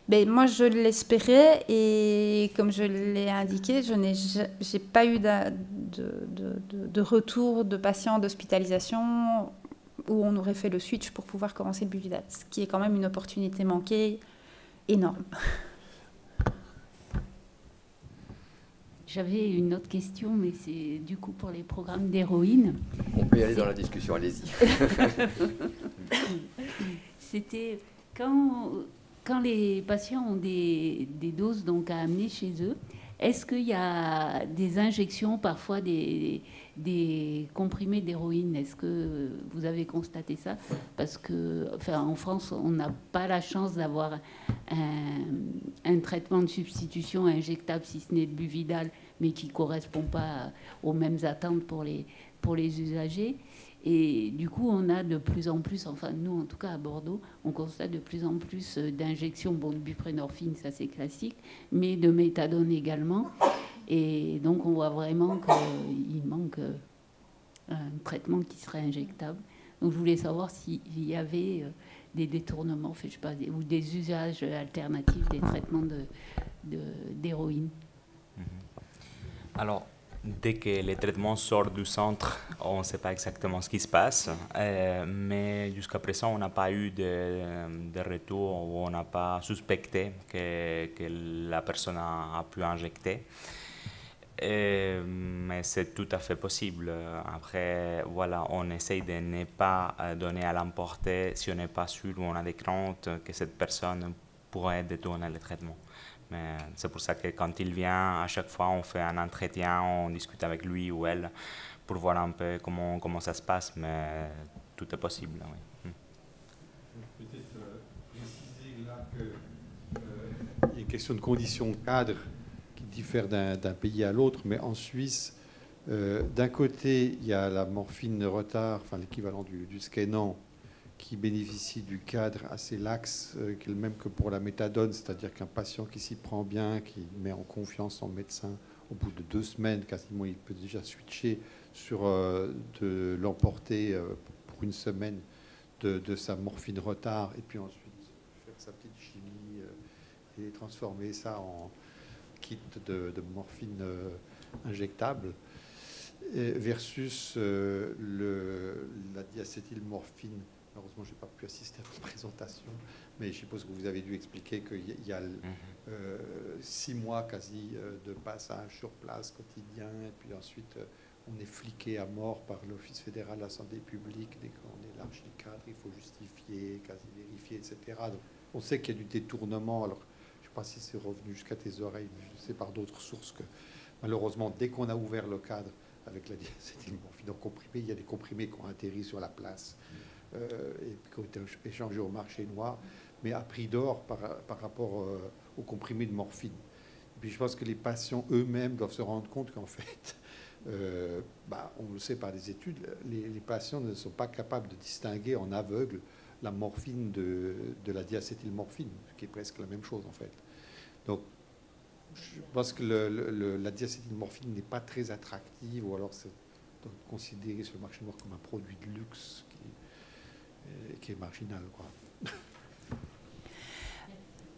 Moi, je l'espérais et comme je l'ai indiqué, je n'ai pas eu de retour de patients d'hospitalisation où on aurait fait le switch pour pouvoir commencer le Buvidal, ce qui est quand même une opportunité manquée énorme. J'avais une autre question, mais c'est du coup pour les programmes d'héroïne. On peut y aller dans la discussion, allez-y. C'était quand les patients ont des doses donc à amener chez eux, est-ce qu'il y a des injections, parfois des comprimés d'héroïne? Est-ce que vous avez constaté ça? Parce que, en France, on n'a pas la chance d'avoir un traitement de substitution injectable, si ce n'est de Buvidal, mais qui ne correspond pas aux mêmes attentes pour les usagers. Et du coup, on a de plus en plus, enfin nous en tout cas à Bordeaux, on constate de plus en plus d'injections, de buprenorphine, ça c'est classique, mais de méthadone également. Et donc on voit vraiment qu'il manque un traitement qui serait injectable. Donc je voulais savoir s'il y avait des détournements, je sais pas, ou des usages alternatifs des traitements d'héroïne. Alors, dès que les traitements sortent du centre, on ne sait pas exactement ce qui se passe, mais jusqu'à présent, on n'a pas eu de retour où on n'a pas suspecté que la personne a pu injecter. Mais c'est tout à fait possible. Après, voilà, on essaye de ne pas donner à l'emporter si on n'est pas sûr ou on a des craintes que cette personne pourrait détourner le traitement. Mais c'est pour ça que quand il vient, à chaque fois, on fait un entretien, on discute avec lui ou elle pour voir un peu comment ça se passe, mais tout est possible. Oui. Peut-être préciser là qu'il y a une question de conditions cadres qui diffèrent d'un pays à l'autre, mais en Suisse, d'un côté, il y a la morphine retard, enfin l'équivalent du Skenan, qui bénéficie du cadre assez lax, qui est le même que pour la méthadone, c'est-à-dire qu'un patient qui s'y prend bien, qui met en confiance son médecin, au bout de 2 semaines, quasiment, il peut déjà switcher sur de l'emporter pour 1 semaine de sa morphine retard, et puis ensuite faire sa petite chimie et transformer ça en kit de morphine injectable, versus la diacétylmorphine. Malheureusement, je n'ai pas pu assister à votre présentation, mais je suppose que vous avez dû expliquer qu'il y a 6 mois quasi de passage sur place quotidien, et puis ensuite on est fliqué à mort par l'Office fédéral de la santé publique. Dès qu'on élargit le cadre, il faut justifier, quasi vérifier, etc. Donc, on sait qu'il y a du détournement. Alors, je ne sais pas si c'est revenu jusqu'à tes oreilles, mais je sais par d'autres sources que malheureusement, dès qu'on a ouvert le cadre avec la diacétylmorphine en comprimé, il y a des comprimés qui ont atterri sur la place. Et qui ont été échangés au marché noir, mais à prix d'or par rapport aux comprimés de morphine. Et puis je pense que les patients eux-mêmes doivent se rendre compte qu'en fait, on le sait par des études, les patients ne sont pas capables de distinguer en aveugle la morphine de la diacétylmorphine, ce qui est presque la même chose en fait. Donc je pense que la diacétylmorphine n'est pas très attractive, ou alors c'est considéré sur le marché noir comme un produit de luxe qui est marginal, quoi.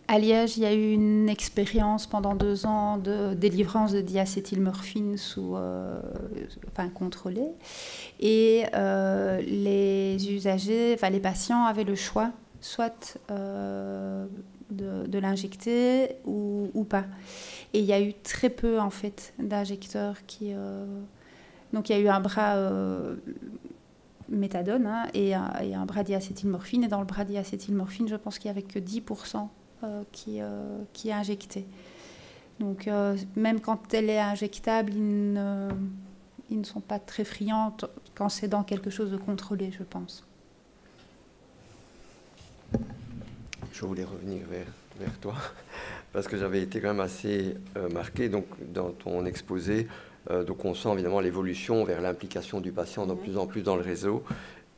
À Liège, il y a eu une expérience pendant 2 ans de délivrance de diacétylmorphine contrôlée. Et les usagers, les patients avaient le choix, soit de l'injecter ou pas. Et il y a eu très peu, en fait, d'injecteurs qui... Donc, il y a eu un bras... méthadone et un bras diacétylmorphine. Et dans le bras diacétylmorphine, je pense qu'il n'y avait que 10% qui est injecté. Donc, même quand elle est injectable, ils ne sont pas très friands quand c'est dans quelque chose de contrôlé, je pense. Je voulais revenir vers toi, parce que j'avais été quand même assez marqué donc, dans ton exposé. Donc on sent évidemment l'évolution vers l'implication du patient de plus en plus dans le réseau,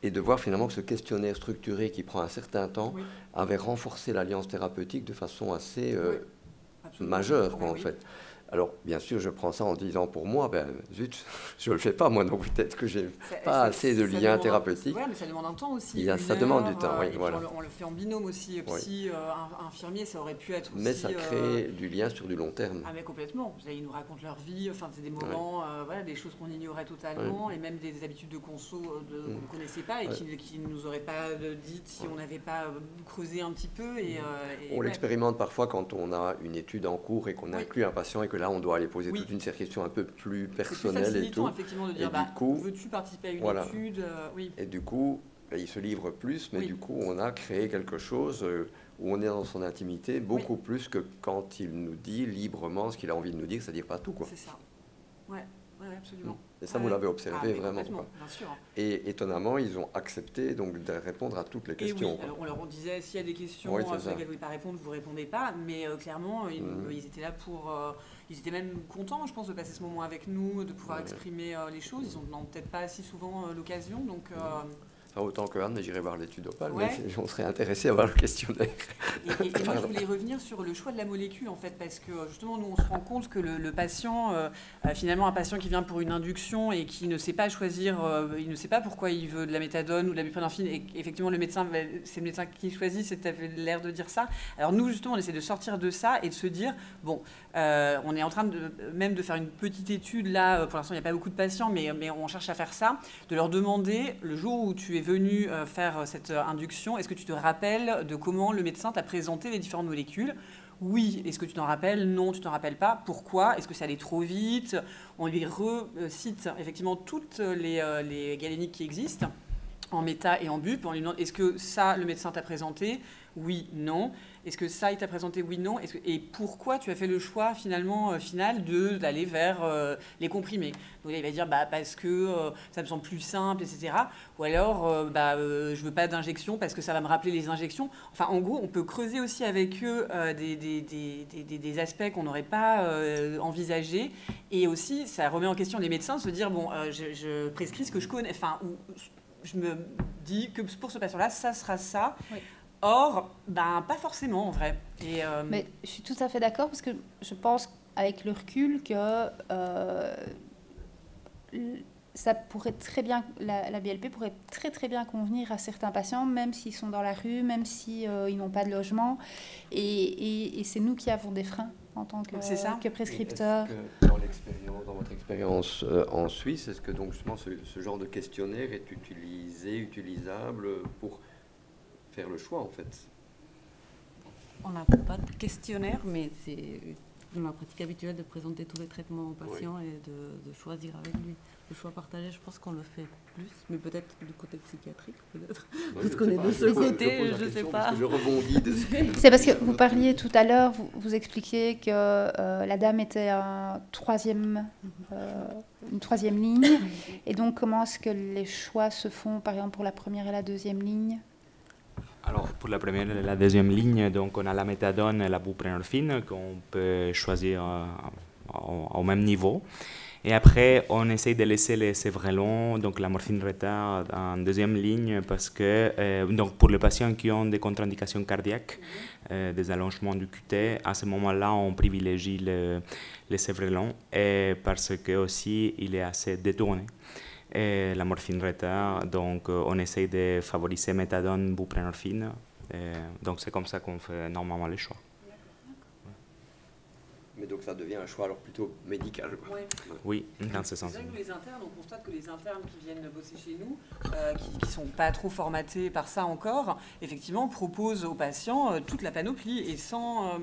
et de voir finalement que ce questionnaire structuré qui prend un certain temps avait renforcé l'alliance thérapeutique de façon assez majeure, quoi, en fait. Alors, bien sûr, je prends ça en disant pour moi, zut, je ne le fais pas, moi, donc peut-être que je n'ai pas assez de liens thérapeutiques. Oui, mais ça demande un temps aussi. Ça demande du temps, oui. Voilà. On le fait en binôme aussi. Psy, infirmier, ça aurait pu être aussi... Mais ça crée du lien sur du long terme. Ah, mais complètement. Ils nous racontent leur vie, c'est des moments, des choses qu'on ignorait totalement, et même des habitudes de conso qu'on ne connaissait pas et qui ne nous auraient pas dites si on n'avait pas creusé un petit peu. On l'expérimente parfois quand on a une étude en cours et qu'on inclut un patient et que là, on doit aller poser toute une série de questions un peu plus personnelles et tout. Effectivement, de dire, veux-tu participer à une étude Et du coup, il se livre plus, mais du coup, on a créé quelque chose où on est dans son intimité beaucoup plus que quand il nous dit librement ce qu'il a envie de nous dire, c'est-à-dire pas tout, quoi. C'est ça. Ouais, absolument. Et ça, vous l'avez observé vraiment, quoi. Bien sûr. Et étonnamment, ils ont accepté donc de répondre à toutes les questions. Oui. Alors, on leur disait, s'il y a des questions sur lesquelles vous ne pouvez pas répondre, vous ne répondez pas. Mais clairement, ils étaient là pour... ils étaient même contents, je pense, de passer ce moment avec nous, de pouvoir exprimer les choses. Ils n'ont peut-être pas si souvent l'occasion. Donc, autant que Anne, mais j'irai voir l'étude Opale, mais on serait intéressé à voir le questionnaire. Et moi, je voulais revenir sur le choix de la molécule, en fait, parce que justement, nous, on se rend compte que le patient, finalement, un patient qui vient pour une induction et qui ne sait pas choisir, il ne sait pas pourquoi il veut de la méthadone ou de la buprenorphine, et effectivement, c'est le médecin qui choisit, c'est l'air de dire ça. Alors nous, justement, on essaie de sortir de ça et de se dire, bon, on est en train même de faire une petite étude, là, pour l'instant, il n'y a pas beaucoup de patients, mais on cherche à faire ça, de leur demander, le jour où tu es venu faire cette induction, est-ce que tu te rappelles de comment le médecin t'a présenté les différentes molécules ? Oui. Est-ce que tu t'en rappelles ? Non, tu t'en rappelles pas. Pourquoi ? Est-ce que ça allait trop vite ? On lui recite effectivement toutes les galéniques qui existent. en méta et en bup. On lui demande, est-ce que ça, le médecin t'a présenté? Oui, non. Est-ce que ça, il t'a présenté? Oui, non. Et pourquoi tu as fait le choix finalement d'aller vers les comprimés? Donc il va dire parce que ça me semble plus simple, etc. Ou alors je veux pas d'injection parce que ça va me rappeler les injections. Enfin, en gros, on peut creuser aussi avec eux des aspects qu'on n'aurait pas envisagés. Et aussi, ça remet en question les médecins, se dire bon, je prescris ce que je connais. Enfin, je me dis que pour ce patient-là, ça sera ça. Oui. Or, pas forcément en vrai. Mais je suis tout à fait d'accord parce que je pense avec le recul que ça pourrait très bien, la BLP pourrait très très bien convenir à certains patients, même s'ils sont dans la rue, même s'ils n'ont pas de logement. Et c'est nous qui avons des freins en tant que prescripteurs. Dans votre expérience en Suisse, est-ce que donc justement ce genre de questionnaire est utilisable pour faire le choix en fait? On n'a pas de questionnaire, mais c'est dans la pratique habituelle de présenter tous les traitements au patient et de choisir avec lui. Le choix partagé, je pense qu'on le fait plus, mais peut-être du côté psychiatrique, peut-être. Parce qu'on est de ce côté, je ne sais pas. Je rebondis dessus. C'est parce que vous parliez tout à l'heure, vous expliquiez que la dame était une troisième ligne. Et donc, comment est-ce que les choix se font, par exemple, pour la première et la deuxième ligne? Alors, pour la première et la deuxième ligne, donc, on a la méthadone et la buprenorphine qu'on peut choisir au même niveau. Et après, on essaye de laisser les sévrelons, donc la morphine retard, en deuxième ligne, parce que donc pour les patients qui ont des contre-indications cardiaques, des allongements du QT, à ce moment-là, on privilégie les sévrelons, et parce que aussi il est assez détourné. Et la morphine retard, donc on essaye de favoriser méthadone, buprenorphine. Donc c'est comme ça qu'on fait normalement les choix. Mais donc ça devient un choix alors plutôt médical. Quoi. Oui, dans ce sens. C'est vrai que les internes, on constate que les internes qui viennent bosser chez nous, qui ne sont pas trop formatés par ça encore, effectivement proposent aux patients toute la panoplie et sans...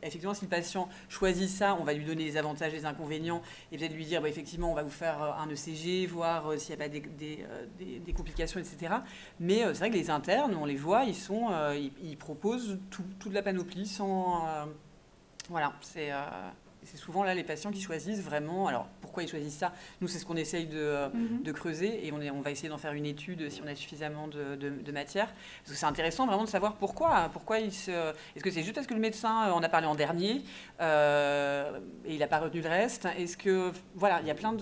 effectivement, si le patient choisit ça, on va lui donner les avantages et les inconvénients et peut-être lui dire, effectivement, on va vous faire un ECG, voir s'il n'y a pas des complications, etc. Mais c'est vrai que les internes, on les voit, ils proposent toute la panoplie sans... Voilà, c'est souvent là les patients qui choisissent vraiment. Alors pourquoi ils choisissent ça? Nous, c'est ce qu'on essaye de creuser et on va essayer d'en faire une étude si on a suffisamment de matière. Parce que c'est intéressant vraiment de savoir pourquoi. Est-ce que c'est juste parce que le médecin en a parlé en dernier et il n'a pas retenu le reste? Est-ce que voilà, il y a plein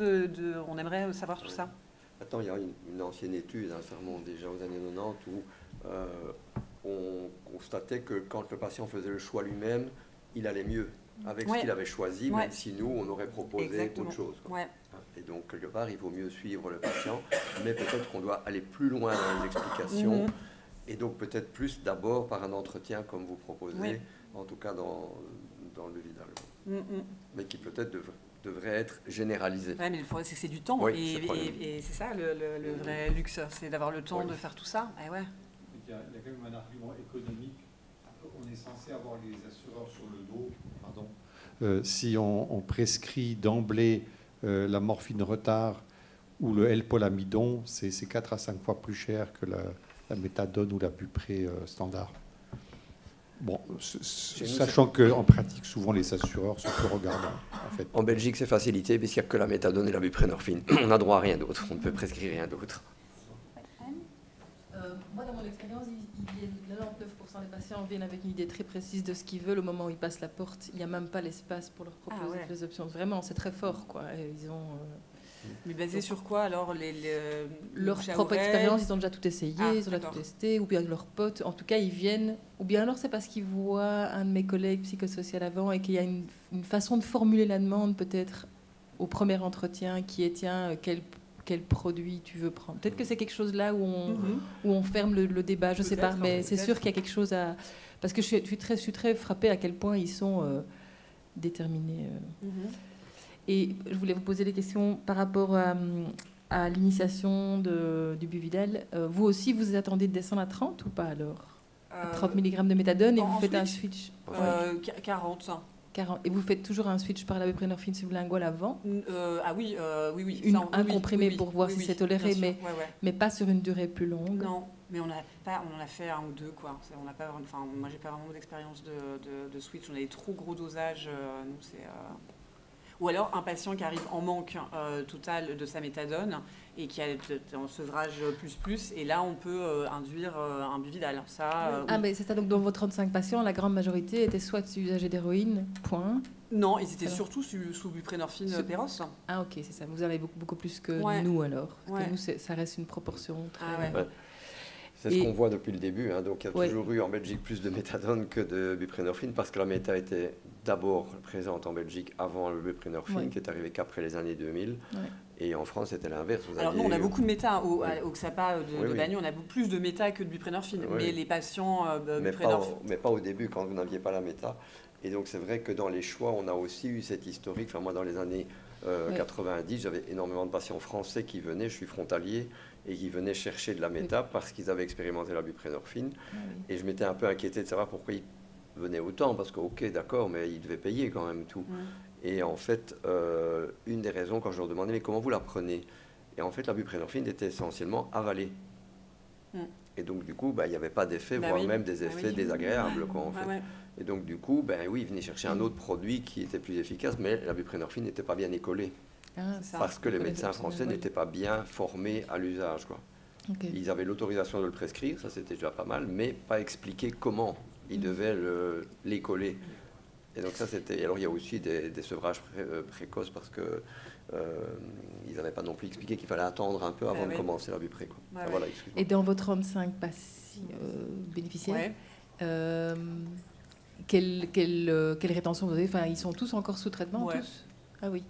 on aimerait savoir tout ça. Attends, il y a une ancienne étude, ça remonte déjà aux années 90 où on constatait que quand le patient faisait le choix lui-même, il allait mieux avec ce qu'il avait choisi, même si nous, on aurait proposé autre chose. Ouais. Et donc, quelque part, il vaut mieux suivre le patient, mais peut-être qu'on doit aller plus loin dans les explications, et donc peut-être plus d'abord par un entretien comme vous proposez, en tout cas dans le Vidal. Mais qui peut-être devrait être généralisé. Oui, mais le problème, c'est que c'est du temps, et c'est ça le vrai luxe, c'est d'avoir le temps de faire tout ça. Et ouais. Il y a quand même un argument économique. On est censé avoir les assureurs sur le dos. Pardon. Si on prescrit d'emblée la morphine retard ou le L-polamidon, c'est 4 à 5 fois plus cher que la méthadone ou la bupré standard. Bon, sachant qu'en pratique, souvent les assureurs sont peu regardants. En fait. En Belgique, c'est facilité puisqu'il n'y a que la méthadone et la buprenorphine. On n'a droit à rien d'autre, on ne peut prescrire rien d'autre. Moi, dans mon expérience, 99% des patients viennent avec une idée très précise de ce qu'ils veulent au moment où ils passent la porte. Il n'y a même pas l'espace pour leur proposer les options. Vraiment, c'est très fort, quoi. Ils ont... Mais basé sur quoi alors leur propre expérience, ils ont déjà tout essayé, ils ont déjà tout testé, ou bien leurs potes. En tout cas, ils viennent. Ou bien alors, c'est parce qu'ils voient un de mes collègues psychosocial avant et qu'il y a une façon de formuler la demande, peut-être au premier entretien, qui est tiens, quel produit tu veux prendre. Peut-être que c'est quelque chose là où on ferme le débat, je ne sais pas, mais c'est sûr qu'il y a quelque chose à... Parce que je suis très frappée à quel point ils sont déterminés. Et je voulais vous poser des questions par rapport à l'initiation du Buvidal. Vous aussi, vous attendez de descendre à 30 ou pas alors à 30 mg de méthadone et vous faites un switch 40. Et vous faites toujours un switch par la buprenorphine sublinguale avant? Ah oui, oui. Un comprimé pour voir si c'est toléré, mais pas sur une durée plus longue. Non, mais on en a fait un ou deux, quoi. On n'a pas, enfin, moi, j'ai pas vraiment d'expérience de switch. On a des trop gros dosages. Nous, c'est... Ou alors un patient qui arrive en manque total de sa méthadone et qui a un sevrage plus, et là on peut induire un buvidal. Ça, oui. Mais c'est ça, donc dans vos 35 patients, la grande majorité était soit usagers d'héroïne, point. Non, ils étaient surtout sous buprenorphine Péros. Ah ok, c'est ça, vous avez beaucoup plus que nous alors. Que nous, ça reste une proportion très... C'est ce qu'on voit depuis le début. Hein. Donc, il y a toujours eu en Belgique plus de méthadone que de buprenorphine parce que la méta était d'abord présente en Belgique avant le buprenorphine qui est arrivé qu'après les années 2000. Et en France, c'était l'inverse. Alors, nous, on a beaucoup de méta au XAPA de Bagnols. On a beaucoup plus de méta que de buprenorphine. Mais les patients mais pas au début, quand vous n'aviez pas la méta. Et donc, c'est vrai que dans les choix, on a aussi eu cette historique. Enfin, moi, dans les années 90, j'avais énormément de patients français qui venaient, je suis frontalier, et qui venaient chercher de la méta parce qu'ils avaient expérimenté la buprenorphine. Et je m'étais un peu inquiété de savoir pourquoi ils venaient autant, parce que, ok, d'accord, mais ils devaient payer quand même tout. Et en fait, une des raisons, quand je leur demandais, mais comment vous la prenez? Et en fait, la buprenorphine était essentiellement avalée. Et donc, du coup, il n'y avait pas d'effet, voire même des effets désagréables, quoi, en fait. Et donc, du coup, ils venaient chercher un autre produit qui était plus efficace, mais la buprenorphine n'était pas bien écolée. Parce que les médecins français n'étaient pas bien formés à l'usage, quoi. Ils avaient l'autorisation de le prescrire, ça c'était déjà pas mal, mais pas expliquer comment ils devaient l'écoler. Et donc ça c'était... Alors il y a aussi des sevrages précoces parce que ils n'avaient pas non plus expliqué qu'il fallait attendre un peu avant de commencer la bupré, quoi. Enfin, voilà, et dans votre 35 bénéficiaires, quelle rétention vous avez? Enfin, ils sont tous encore sous traitement, tous? Ah oui.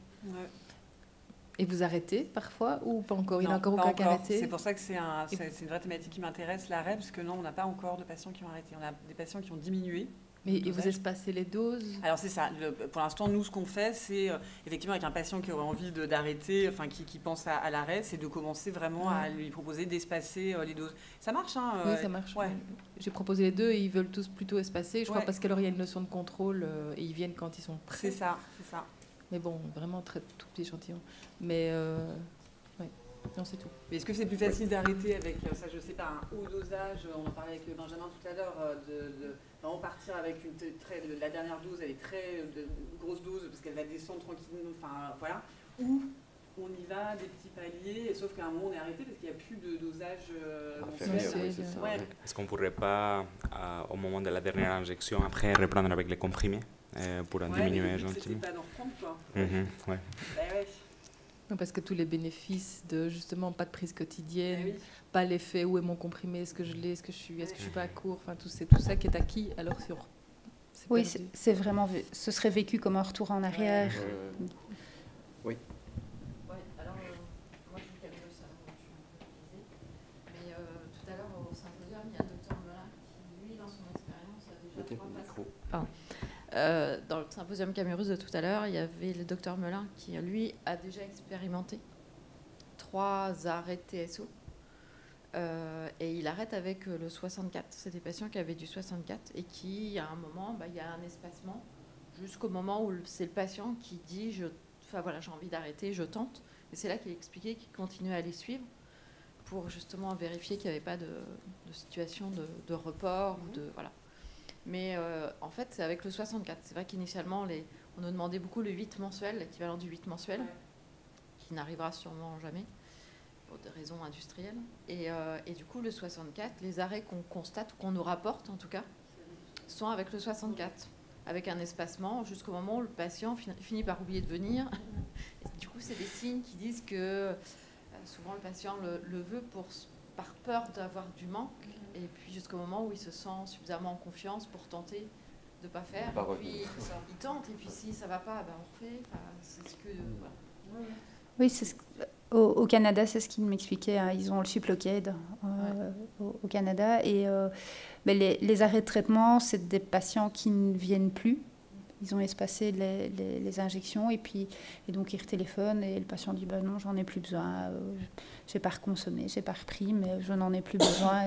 Et vous arrêtez parfois ou pas encore? Il n'y en a encore aucun qui a arrêté? C'est pour ça que c'est une vraie thématique qui m'intéresse, l'arrêt, parce que non, on n'a pas encore de patients qui ont arrêté. On a des patients qui ont diminué. Et vous espacez les doses? Alors c'est ça. Pour l'instant, nous, ce qu'on fait, c'est effectivement avec un patient qui aurait envie d'arrêter, enfin qui pense à l'arrêt, c'est de commencer vraiment à lui proposer d'espacer les doses. Ça marche, hein? Oui, ça marche. J'ai proposé les deux et ils veulent tous plutôt espacer. Je crois parce qu'alors il y a une notion de contrôle et ils viennent quand ils sont prêts. C'est ça. Mais bon, vraiment très tout petit échantillon. Mais non, c'est tout. Mais est-ce que c'est plus facile d'arrêter avec ça, je sais pas, un haut dosage? On en parlait avec Benjamin tout à l'heure, de vraiment partir avec la dernière dose, elle est très grosse dose parce qu'elle va descendre tranquillement, enfin voilà. Ou on y va des petits paliers, sauf qu'à un moment on est arrêté parce qu'il n'y a plus de dosage mensuel. Est-ce qu'on ne pourrait pas, au moment de la dernière injection, après reprendre avec les comprimés pour en diminuer gentiment? Pas d'en reprendre, quoi. Non, parce que tous les bénéfices de justement pas de prise quotidienne, pas l'effet où est mon comprimé, est-ce que je l'ai, est-ce que je suis pas à court, enfin tout ça qui est acquis. Alors c'est vraiment, ce serait vécu comme un retour en arrière. Oui. Alors moi je suis Camille, ça, je suis un peu biaisée. Mais tout à l'heure au symposium, il y a le docteur Melin qui, lui, dans son expérience, a déjà 3 patients. Dans le symposium Camurus de tout à l'heure, il y avait le docteur Melin qui, lui, a déjà expérimenté 3 arrêts de TSO. Et il arrête avec le 64. C'est des patients qui avaient du 64 et qui, à un moment, il y a un espacement jusqu'au moment où c'est le patient qui dit j'ai envie d'arrêter, je tente. Et c'est là qu'il expliquait qu'il continuait à les suivre pour justement vérifier qu'il n'y avait pas de situation de report. Voilà. Mais en fait, c'est avec le 64. C'est vrai qu'initialement, on nous demandait beaucoup le 8 mensuel, l'équivalent du 8 mensuel, qui n'arrivera sûrement jamais, pour des raisons industrielles. Et du coup, le 64, les arrêts qu'on constate, qu'on nous rapporte en tout cas, sont avec le 64, avec un espacement jusqu'au moment où le patient finit par oublier de venir. Et du coup, c'est des signes qui disent que souvent le patient le veut par peur d'avoir du manque, et puis jusqu'au moment où il se sent suffisamment en confiance pour tenter de ne pas faire. Et puis il tente, et puis si ça ne va pas, on refait. C'est ce que... Voilà. Oui, au Canada, c'est ce qu'ils m'expliquaient. Hein. Ils ont le Suplocade au Canada. Et les arrêts de traitement, c'est des patients qui ne viennent plus. Ils ont espacé les injections et donc ils retéléphonent et le patient dit non, j'en ai plus besoin, j'ai pas reconsommé, j'ai pas repris, mais je n'en ai plus besoin.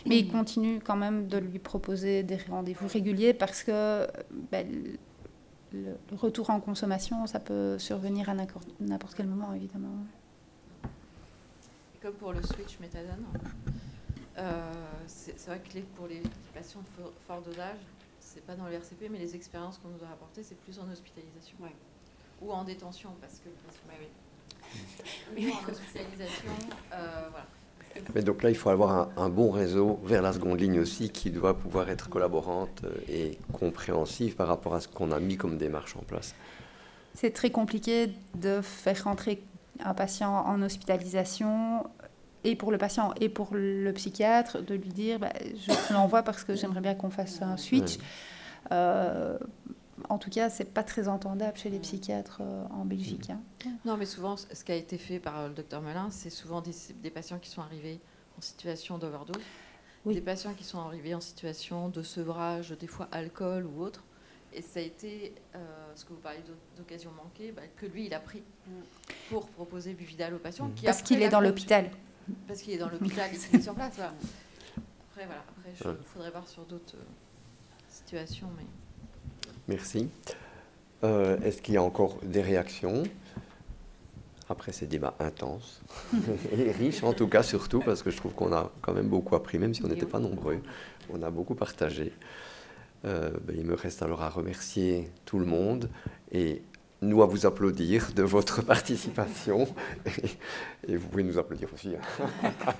Mais ils continuent quand même de lui proposer des rendez-vous réguliers parce que le retour en consommation, ça peut survenir à n'importe quel moment, évidemment. Et comme pour le switch méthadone, c'est vrai que pour les patients de fort dosage, c'est pas dans le RCP, mais les expériences qu'on nous a rapportées, c'est plus en hospitalisation ou en détention, parce que oui. En hospitalisation, voilà. Mais donc là, il faut avoir un bon réseau vers la seconde ligne aussi, qui doit pouvoir être collaborante et compréhensive par rapport à ce qu'on a mis comme démarche en place. C'est très compliqué de faire rentrer un patient en hospitalisation, et pour le patient et pour le psychiatre, de lui dire je l'envoie parce que j'aimerais bien qu'on fasse un switch. En tout cas, c'est pas très entendable chez les psychiatres en Belgique. Hein. Non, mais souvent, ce qui a été fait par le docteur Melin, c'est souvent des patients qui sont arrivés en situation d'overdose, des patients qui sont arrivés en situation de sevrage, des fois alcool ou autre. Et ça a été, ce que vous parlez d'occasion manquée, que lui, il a pris pour proposer Buvidal aux patients. Parce qu'il est dans l'hôpital. Parce qu'il est dans l'hôpital et qu'il est sur place. Voilà. Après, il faudrait voir sur d'autres situations. Mais... Merci. Est-ce qu'il y a encore des réactions après ces débats intenses et riches, en tout cas, surtout, parce que je trouve qu'on a quand même beaucoup appris, même si on n'était pas nombreux. On a beaucoup partagé. Il me reste alors à remercier tout le monde et nous à vous applaudir de votre participation. Et vous pouvez nous applaudir aussi. Hein.